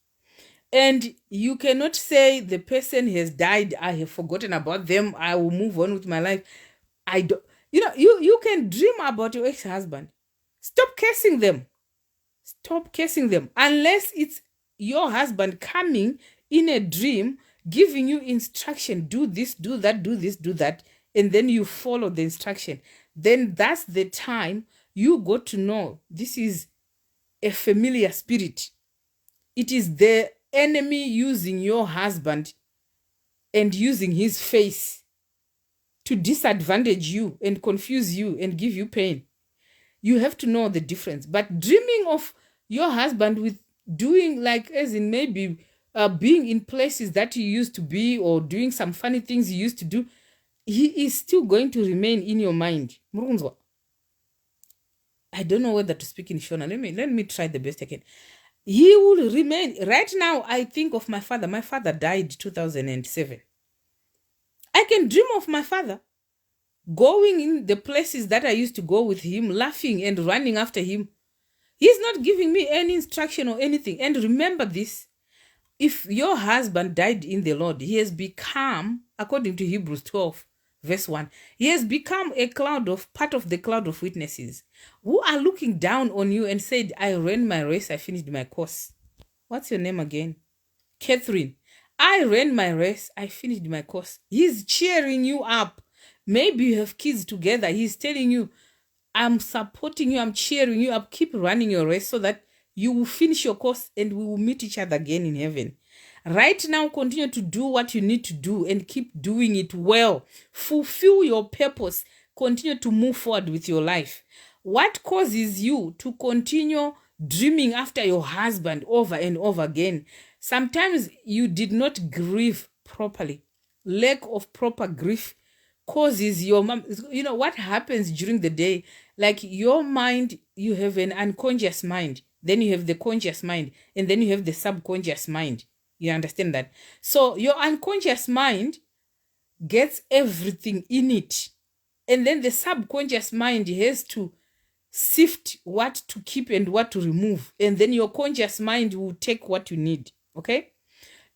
And you cannot say the person has died, I have forgotten about them, I will move on with my life. I don't, you can dream about your ex-husband. Stop cursing them. Stop cursing them. Unless it's your husband coming in a dream, giving you instruction, do this, do that, do this, do that, and then you follow the instruction. Then that's the time you got to know this is a familiar spirit. It is the enemy using your husband and using his face to disadvantage you and confuse you and give you pain. You have to know the difference. But dreaming of your husband with doing, like, as in maybe being in places that you used to be or doing some funny things you used to do, he is still going to remain in your mind. I don't know whether to speak in Shona. Let me try the best I can. He will remain. Right now, I think of my father. My father died 2007. I can dream of my father going in the places that I used to go with him, laughing and running after him. He's not giving me any instruction or anything. And remember this, if your husband died in the Lord, he has become, according to Hebrews 12, verse 1, he has become part of the cloud of witnesses who are looking down on you and said, I ran my race, I finished my course. What's your name again? Catherine. I ran my race, I finished my course. He's cheering you up. Maybe you have kids together. He's telling you, I'm supporting you, I'm cheering you up. Keep running your race so that you will finish your course and we will meet each other again in heaven. Right now, continue to do what you need to do and keep doing it well. Fulfill your purpose. Continue to move forward with your life. What causes you to continue dreaming after your husband over and over again? Sometimes you did not grieve properly. Lack of proper grief causes your mom. You know what happens during the day? Like your mind, you have an unconscious mind. Then you have the conscious mind. And then you have the subconscious mind. You understand that? So your unconscious mind gets everything in it. And then the subconscious mind has to sift what to keep and what to remove. And then your conscious mind will take what you need. Okay?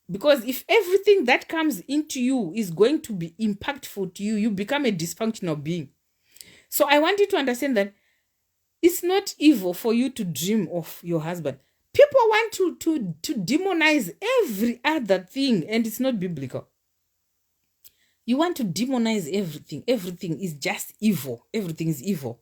Because if everything that comes into you is going to be impactful to you, you become a dysfunctional being. So I want you to understand that it's not evil for you to dream of your husband. People want to demonize every other thing, and it's not biblical. You want to demonize everything. Everything is just evil. Everything is evil.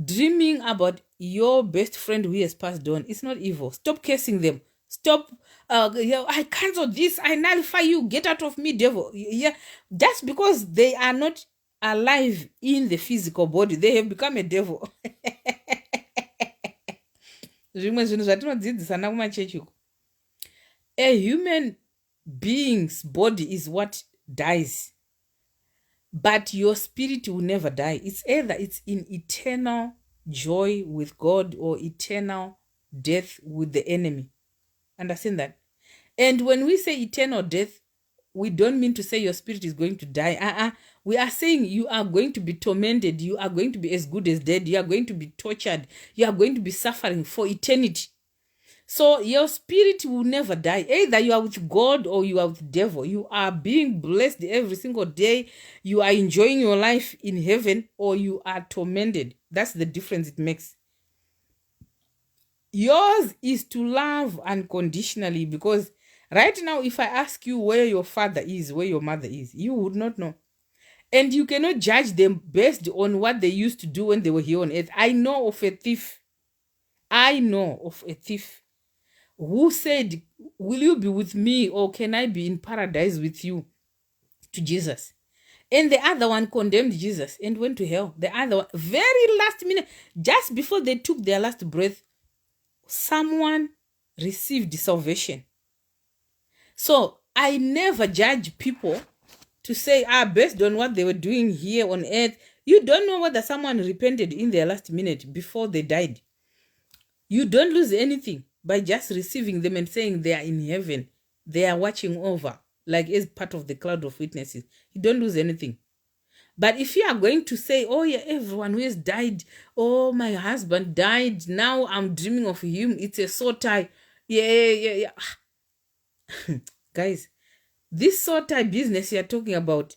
Dreaming about your best friend who has passed on is not evil. Stop cursing them. Stop. I cancel this. I nullify you. Get out of me, devil. Yeah, just because they are not alive in the physical body, they have become a devil. A human being's body is what dies, but your spirit will never die. It's either it's in eternal joy with God or eternal death with the enemy. Understand that? And when we say eternal death, we don't mean to say your spirit is going to die. We are saying you are going to be tormented. You are going to be as good as dead. You are going to be tortured. You are going to be suffering for eternity. So your spirit will never die. Either you are with God or you are with the devil. You are being blessed every single day. You are enjoying your life in heaven, or you are tormented. That's the difference it makes. Yours is to love unconditionally, because right now, if I ask you where your father is, where your mother is, you would not know. And you cannot judge them based on what they used to do when they were here on earth. I know of a thief. Who said, will you be with me, or can I be in paradise with you, to Jesus? And the other one condemned Jesus and went to hell. The other one, very last minute, just before they took their last breath, someone received salvation. So I never judge people to say, based on what they were doing here on earth. You don't know whether someone repented in their last minute before they died. You don't lose anything by just receiving them and saying they are in heaven. They are watching over, like as part of the cloud of witnesses. You don't lose anything. But if you are going to say, oh yeah, everyone who has died, oh, my husband died, now I'm dreaming of him, it's a soul tie. Yeah. Guys, this soul tie business you're talking about,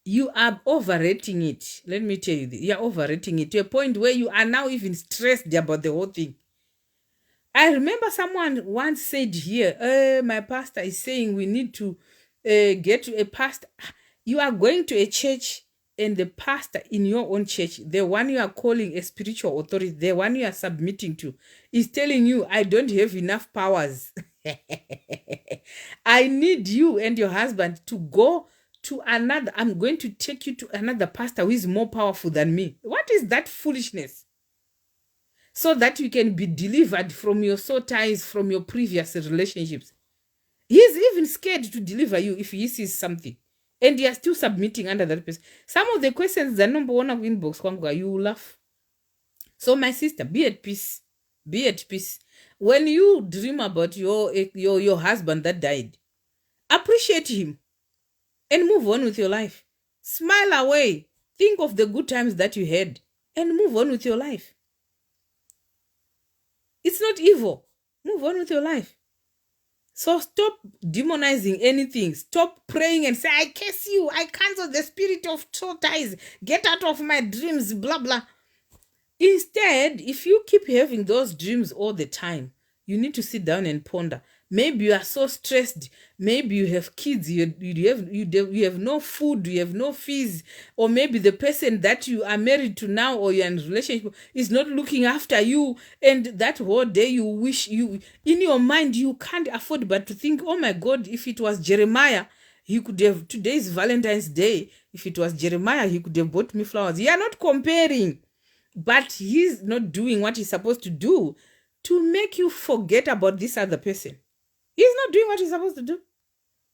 you are overrating it. Let me tell you this. You're overrating it to a point where you are now even stressed about the whole thing. I remember someone once said here, my pastor is saying we need to get to a pastor. You are going to a church, and the pastor in your own church, the one you are calling a spiritual authority, the one you are submitting to, is telling you, I don't have enough powers. I need you and your husband to go to another. I'm going to take you to another pastor who is more powerful than me. What is that foolishness? So that you can be delivered from your soul ties, from your previous relationships. He's even scared to deliver you if he sees something. And you are still submitting under that person. Some of the questions that number one of inbox, you will laugh. So my sister, be at peace. Be at peace. When you dream about your husband that died, appreciate him and move on with your life. Smile away. Think of the good times that you had and move on with your life. It's not evil. Move on with your life. So stop demonizing anything. Stop praying and say, I curse you. I cancel the spirit of soul ties. Get out of my dreams, blah, blah. Instead, if you keep having those dreams all the time, you need to sit down and ponder. Maybe you are so stressed. Maybe you have kids, you have no food, you have no fees, or maybe the person that you are married to now or you're in a relationship is not looking after you, and that whole day you wish you, in your mind, you can't afford but to think, oh my God, if it was Jeremiah, he could have, today's Valentine's Day, if it was Jeremiah, he could have bought me flowers. You are not comparing, but he's not doing what he's supposed to do to make you forget about this other person. He's not doing what he's supposed to do.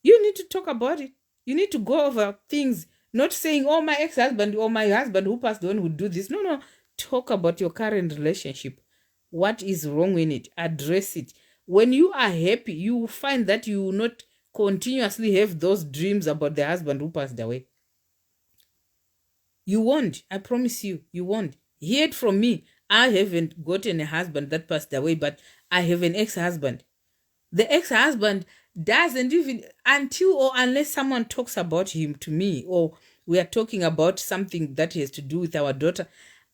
You need to talk about it. You need to go over things, not saying, oh, my ex-husband or my husband who passed on would do this. No. Talk about your current relationship. What is wrong in it? Address it. When you are happy, you will find that you will not continuously have those dreams about the husband who passed away. You won't. I promise you, you won't. Hear it from me. I haven't gotten a husband that passed away, but I have an ex-husband. The ex-husband doesn't even, until or unless someone talks about him to me, or we are talking about something that has to do with our daughter,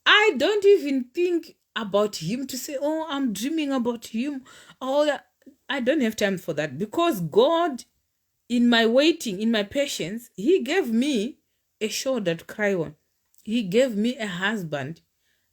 I don't even think about him to say, oh, I'm dreaming about him. Oh, I don't have time for that, because God, in my waiting, in my patience, he gave me a shoulder to cry on. He gave me a husband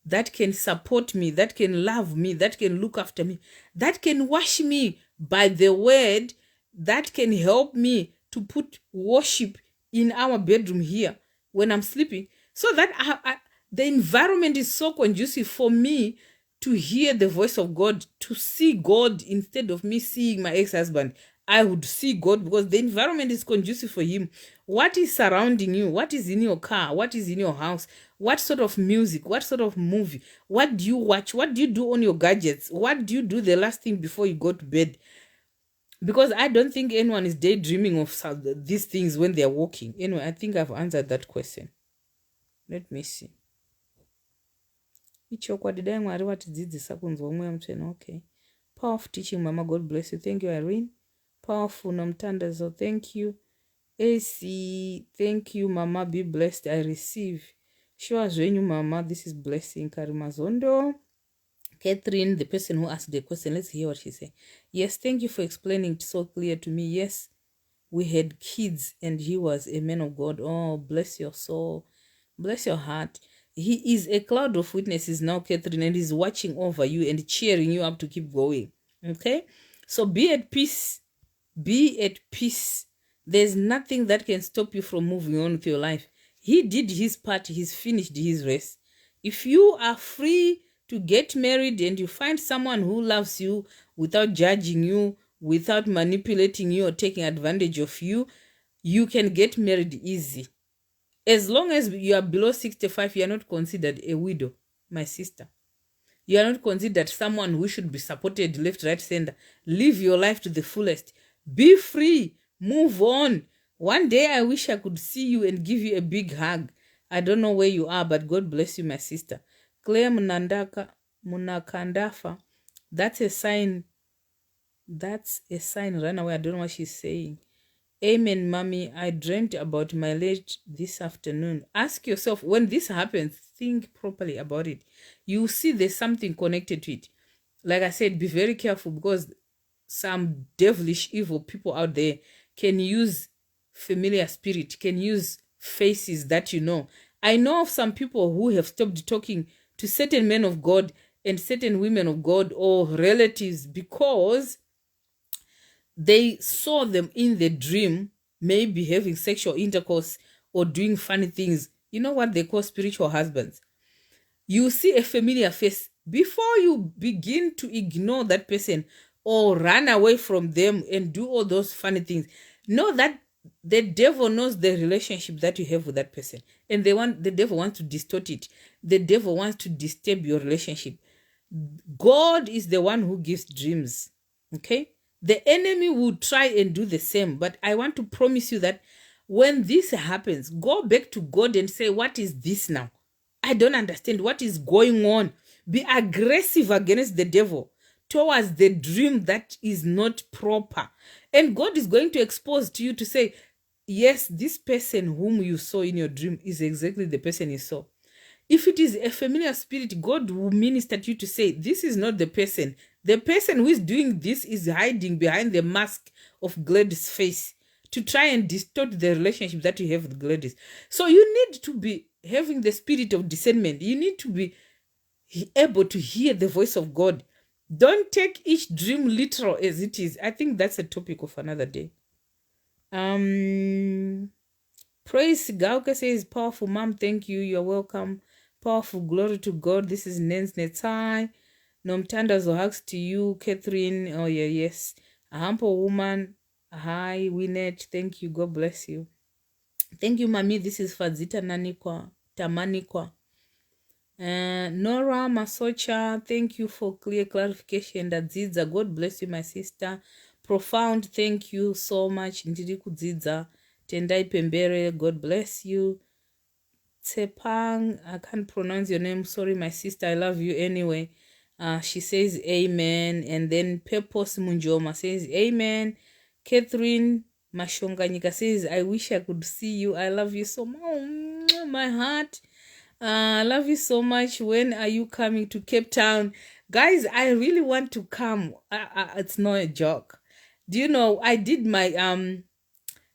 that can support me, that can love me, that can look after me, that can wash me by the word, that can help me to put worship in our bedroom here when I'm sleeping, so that the environment is so conducive for me to hear the voice of God, to see God instead of me seeing my ex-husband. I would see God because the environment is conducive for him. What is surrounding you? What is in your car? What is in your house? What sort of music? What sort of movie? What do you watch? What do you do on your gadgets? What do you do the last thing before you go to bed? Because I don't think anyone is daydreaming of these things when they are walking. Anyway, I think I've answered that question. Let me see. Okay. Powerful teaching, Mama. God bless you. Thank you, Irene. Powerful Nomtandazo. Thank you. AC. Thank you, Mama. Be blessed. I receive. Sure, you, Mama. This is blessing. Karimazondo. Catherine, the person who asked the question, let's hear what she said. Yes, thank you for explaining it so clear to me. Yes, we had kids and he was a man of God. Oh, bless your soul. Bless your heart. He is a cloud of witnesses now, Catherine, and he's watching over you and cheering you up to keep going. Okay? So be at peace. Be at peace. There's nothing that can stop you from moving on with your life. He did his part. He's finished his race. If you are free to get married and you find someone who loves you without judging you, without manipulating you or taking advantage of you, you can get married easy. As long as you are below 65, you are not considered a widow, my sister. You are not considered someone who should be supported left, right, center. Live your life to the fullest. Be free. Move on. One day I wish I could see you and give you a big hug. I don't know where you are, but God bless you, my sister. Claire Munakandafa. That's a sign. That's a sign. Run away. I don't know what she's saying. Amen, mommy. I dreamt about my late this afternoon. Ask yourself, when this happens, think properly about it. You see there's something connected to it. Like I said, be very careful, because some devilish, evil people out there can use familiar spirit, can use faces that you know. I know of some people who have stopped talking to certain men of God and certain women of God or relatives because they saw them in the dream, maybe having sexual intercourse or doing funny things. You know what they call spiritual husbands. You see a familiar face. Before you begin to ignore that person or run away from them and do all those funny things, know that the devil knows the relationship that you have with that person. And the devil wants to distort it. The devil wants to disturb your relationship. God is the one who gives dreams. Okay? The enemy will try and do the same. But I want to promise you that when this happens, go back to God and say, what is this now? I don't understand what is going on. Be aggressive against the devil towards the dream that is not proper. And God is going to expose to you to say, yes, this person whom you saw in your dream is exactly the person you saw. If it is a familiar spirit, God will minister to you to say, this is not the person. The person who is doing this is hiding behind the mask of Gladys' face to try and distort the relationship that you have with Gladys. So you need to be having the spirit of discernment. You need to be able to hear the voice of God. Don't take each dream literal as it is. I think that's a topic of another day. Praise Gauke says, powerful mom, thank you. You're welcome. Powerful, glory to God. This is Nens Netai. Nomtandazo hugs to you, Catherine. Oh yeah, yes. A humble woman. Hi, Winnet. Thank you. God bless you. Thank you, Mami. This is Fadzita Nanikwa. Tamanikwa. Nora Masocha, thank you for clear clarification. Dadziza, God bless you, my sister. Profound, thank you so much. Ndiri kudzidza. Tendai Pembere, God bless you. Tsepang, I can't pronounce your name. Sorry, my sister. I love you anyway. She says amen. And then Pepos Munjoma says amen. Catherine Mashonganyika says, I wish I could see you. I love you so much. My heart. I love you so much. When are you coming to Cape Town? Guys, I really want to come. It's not a joke. Do you know, I did my,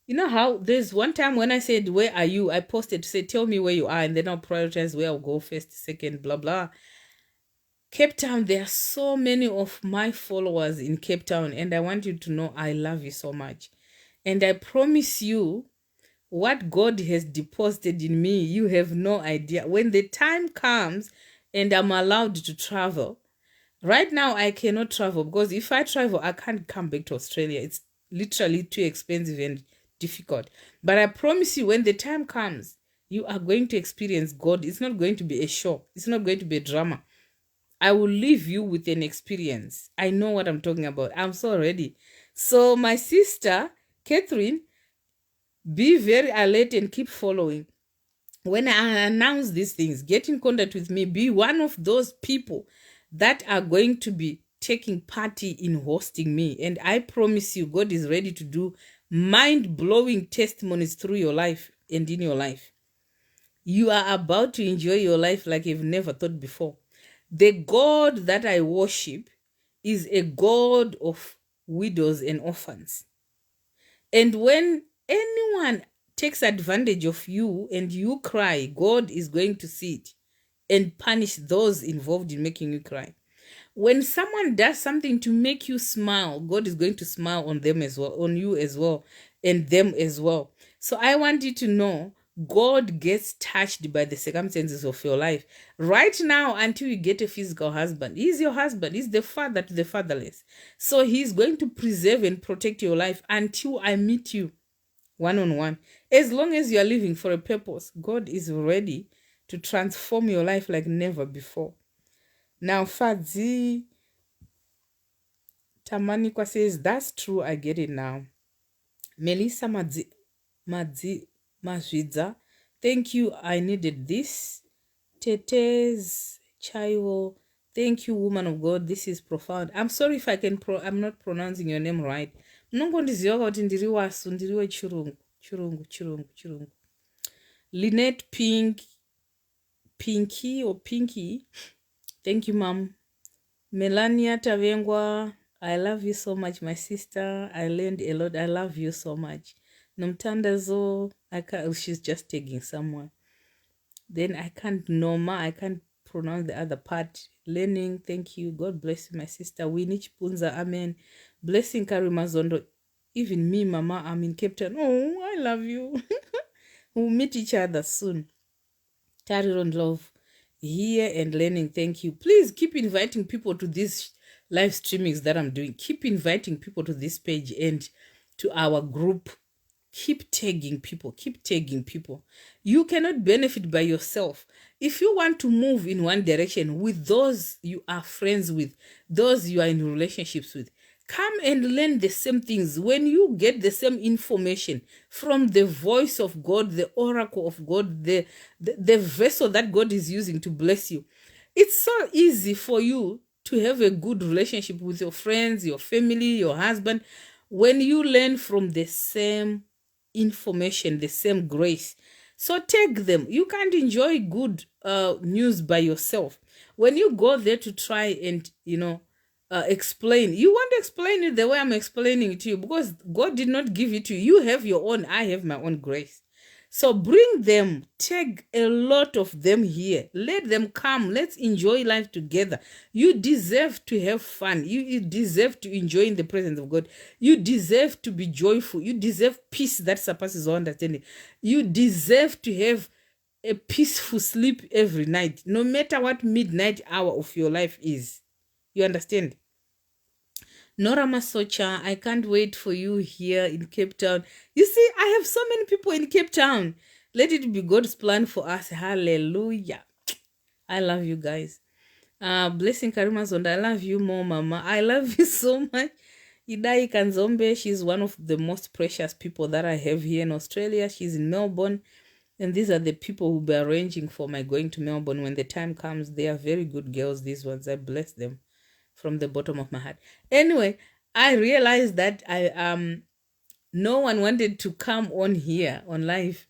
you know how there's one time when I said, where are you? I posted to say, tell me where you are. And then I'll prioritize where I'll go first, second, blah, blah. Cape Town, there are so many of my followers in Cape Town. And I want you to know I love you so much. And I promise you, what God has deposited in me, you have no idea. When the time comes and I'm allowed to travel, right now I cannot travel because if I travel, I can't come back to Australia. It's literally too expensive and difficult. But I promise you, when the time comes, you are going to experience God. It's not going to be a show. It's not going to be a drama. I will leave you with an experience. I know what I'm talking about. I'm so ready. So my sister, Catherine, be very alert and keep following. When I announce these things, get in contact with me. Be one of those people that are going to be taking part in hosting me. And I promise you, God is ready to do mind-blowing testimonies through your life and in your life. You are about to enjoy your life like you've never thought before. The God that I worship is a God of widows and orphans. And when anyone takes advantage of you and you cry, God is going to see it and punish those involved in making you cry. When someone does something to make you smile, God is going to smile on them as well, on you as well, and them as well. So I want you to know, God gets touched by the circumstances of your life. Right now, until you get a physical husband, he's your husband. He's the father to the fatherless. So he's going to preserve and protect your life until I meet you one-on-one. As long as you are living for a purpose, God is ready to transform your life like never before. Now, Fadzi Tamanikwa says, that's true. I get it now. Melissa Mazvidza, thank you. I needed this. Tetes Chaiwo, thank you, woman of God. This is profound. I'm sorry if I'm not pronouncing your name right. Mnongondiziwa kuti ndiri wasu, ndiri chirungu. Lynette Pinky, thank you, mom. Melania Tavengwa, I love you so much, my sister. I learned a lot. I love you so much. Nomtandazo, she's just tagging someone. Then I can't pronounce the other part. Learning, thank you. God bless you, my sister. Winnie Chipunza, amen. Blessing Karimazondo. Even me, mama, I'm in Cape Town. Oh, I love you. We'll meet each other soon. Tariron love. Here and learning, thank you. Please keep inviting people to these live streamings that I'm doing. Keep inviting people to this page and to our group. Keep tagging people. You cannot benefit by yourself. If you want to move in one direction with those you are friends with, those you are in relationships with, come and learn the same things. When you get the same information from the voice of God, the oracle of God, the vessel that God is using to bless you, it's so easy for you to have a good relationship with your friends, your family, your husband, when you learn from the same information, the same grace. So take them. You can't enjoy good news by yourself. When you go there to try and, explain. You want to explain it the way I'm explaining it to you, because God did not give it to you. You have your own. I have my own grace. So bring them, take a lot of them here. Let them come. Let's enjoy life together. You deserve to have fun. You deserve to enjoy in the presence of God. You deserve to be joyful. You deserve peace that surpasses all understanding. You deserve to have a peaceful sleep every night, no matter what midnight hour of your life is. You understand? Nora Masocha, I can't wait for you here in Cape Town. You see, I have so many people in Cape Town. Let it be God's plan for us. Hallelujah. I love you guys. Blessing Karima Zonda, I love you more, Mama. I love you so much. Idai Kanzombe, she's one of the most precious people that I have here in Australia. She's in Melbourne. And these are the people who will be arranging for my going to Melbourne when the time comes. They are very good girls, these ones. I bless them from the bottom of my heart. Anyway, I realized that no one wanted to come on here on live.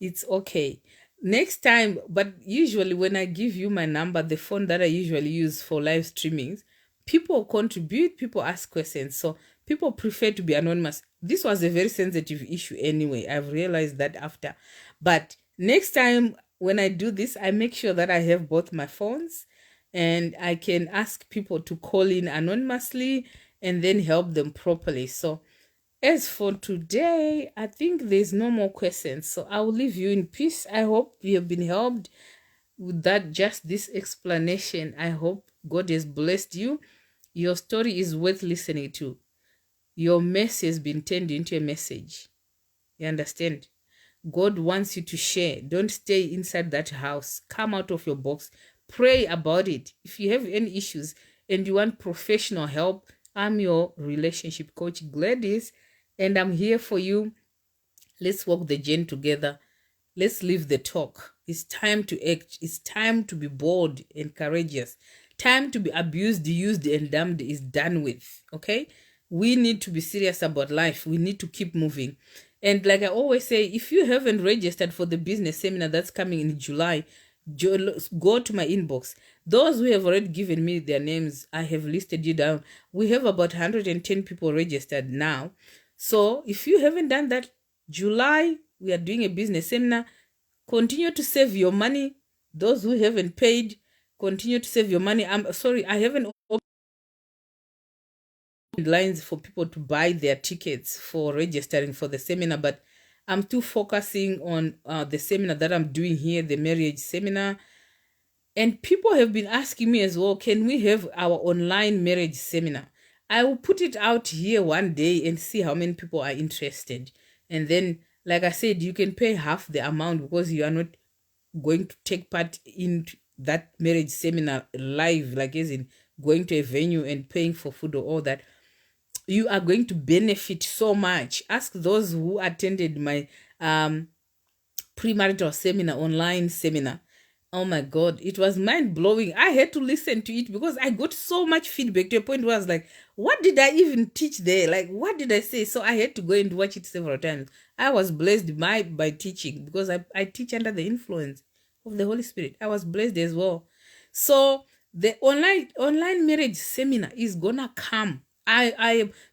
It's okay. Next time, but usually when I give you my number, the phone that I usually use for live streamings, people contribute, people ask questions. So people prefer to be anonymous. This was a very sensitive issue anyway. I've realized that after. But next time when I do this, I make sure that I have both my phones and I can ask people to call in anonymously and then help them properly. So as for today, I think there's no more questions. So I will leave you in peace. I hope you have been helped with that, just this explanation. I hope God has blessed you. Your story is worth listening to. Your mess has been turned into a message. You understand? God wants you to share. Don't stay inside that house. Come out of your box. Pray about it. If you have any issues and you want professional help, I'm your relationship coach, Gladys, and I'm here for you. Let's walk the journey together. Let's leave the talk. It's time to act. It's time to be bold and courageous. Time to be abused, used, and damned is done with. Okay? We need to be serious about life. We need to keep moving. And like I always say, if you haven't registered for the business seminar that's coming in July, go to my inbox. Those who have already given me their names, I have listed you down. We have about 110 people registered now. So if you haven't done that, July, we are doing a business seminar. Continue to save your money. Those who haven't paid, continue to save your money. I'm sorry, I haven't opened lines for people to buy their tickets for registering for the seminar, but I'm too focusing on the seminar that I'm doing here, the marriage seminar. And people have been asking me as well, can we have our online marriage seminar? I will put it out here one day and see how many people are interested. And then, like I said, you can pay half the amount because you are not going to take part in that marriage seminar live, like as in going to a venue and paying for food or all that. You are going to benefit so much. Ask those who attended my premarital seminar, online seminar. Oh my God, it was mind-blowing. I had to listen to it because I got so much feedback to a point where I was like, what did I even teach there? Like, what did I say? So I had to go and watch it several times. I was blessed by teaching because I teach under the influence of the Holy Spirit. I was blessed as well. So the online marriage seminar is gonna come.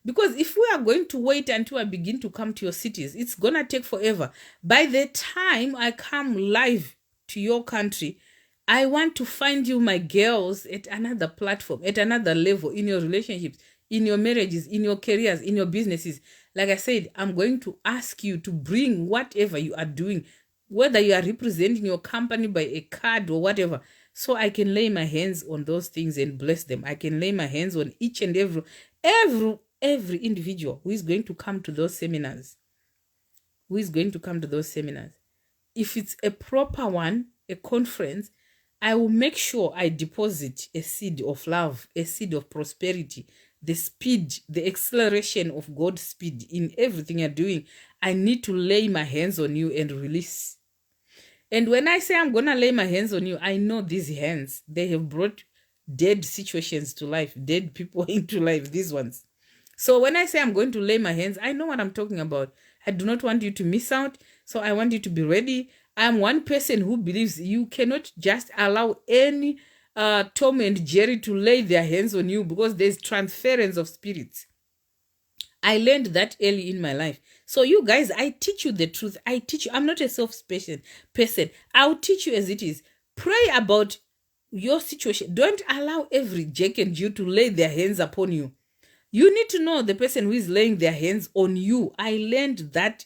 Because if we are going to wait until I begin to come to your cities, it's gonna take forever. By the time I come live to your country, I want to find you, my girls, at another platform, at another level in your relationships, in your marriages, in your careers, in your businesses. Like I said, I'm going to ask you to bring whatever you are doing, whether you are representing your company by a card or whatever, so I can lay my hands on those things and bless them. I can lay my hands on each and every individual who is going to come to those seminars. If it's a proper one, a conference, I will make sure I deposit a seed of love, a seed of prosperity, the speed, the acceleration of God's speed in everything you're doing. I need to lay my hands on you and release. And when I say I'm going to lay my hands on you, I know these hands, they have brought dead situations to life, dead people into life, these ones. So when I say I'm going to lay my hands, I know what I'm talking about. I do not want you to miss out. So I want you to be ready. I'm one person who believes you cannot just allow any Tom and Jerry to lay their hands on you because there's transference of spirits. I learned that early in my life. So you guys, I teach you the truth. I teach you. I'm not a self-sufficient person. I'll teach you as it is. Pray about your situation. Don't allow every Jack and Jew to lay their hands upon you. You need to know the person who is laying their hands on you. I learned that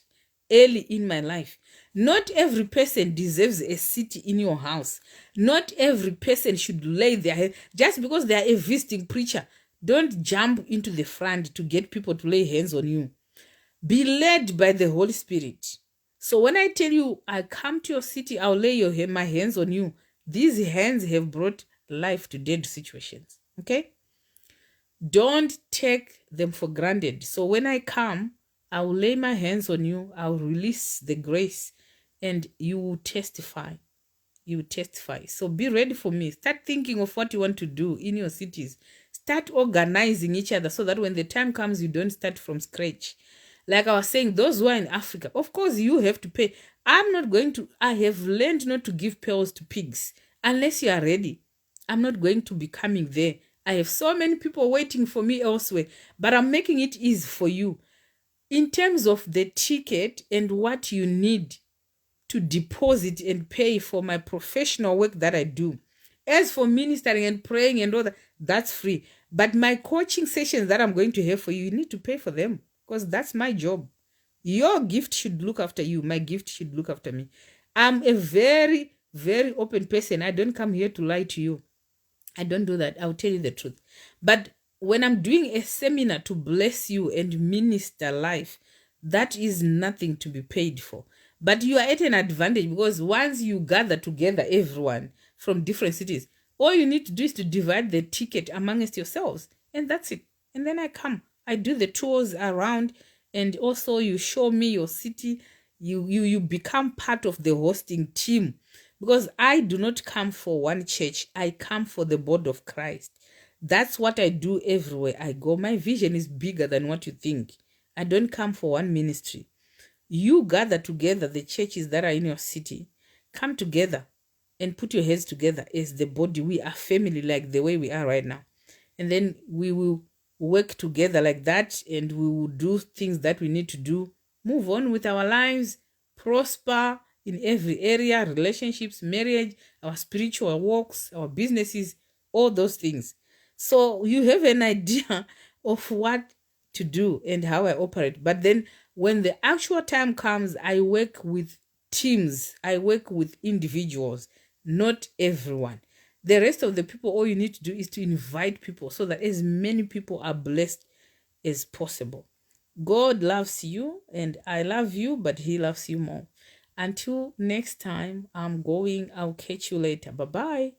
early in my life. Not every person deserves a seat in your house. Not every person should lay their hands. Just because they are a visiting preacher, don't jump into the front to get people to lay hands on you. Be led by the Holy Spirit. So when I tell you, I come to your city, I'll lay my hands on you. These hands have brought life to dead situations. Okay? Don't take them for granted. So when I come, I will lay my hands on you. I will release the grace and you will testify. You will testify. So be ready for me. Start thinking of what you want to do in your cities. Start organizing each other so that when the time comes, you don't start from scratch. Like I was saying, those who are in Africa, of course, you have to pay. I have learned not to give pearls to pigs unless you are ready. I'm not going to be coming there. I have so many people waiting for me elsewhere, but I'm making it easy for you. In terms of the ticket and what you need to deposit and pay for my professional work that I do. As for ministering and praying and all that, that's free. But my coaching sessions that I'm going to have for you, you need to pay for them because that's my job. Your gift should look after you. My gift should look after me. I'm a very, very open person. I don't come here to lie to you. I don't do that. I'll tell you the truth. But when I'm doing a seminar to bless you and minister life, that is nothing to be paid for. But you are at an advantage because once you gather together everyone from different cities, all you need to do is to divide the ticket amongst yourselves. And that's it. And then I come. I do the tours around and also you show me your city. You become part of the hosting team. Because I do not come for one church. I come for the body of Christ. That's what I do everywhere I go. My vision is bigger than what you think. I don't come for one ministry. You gather together, the churches that are in your city. Come together and put your heads together as the body. We are family like the way we are right now. And then we will work together like that and we will do things that we need to do. Move on with our lives. Prosper in every area, relationships, marriage, our spiritual walks, our businesses, all those things. So you have an idea of what to do and how I operate. But then when the actual time comes, I work with teams. I work with individuals, not everyone. The rest of the people, all you need to do is to invite people so that as many people are blessed as possible. God loves you and I love you, but he loves you more. Until next time, I'll catch you later. Bye-bye.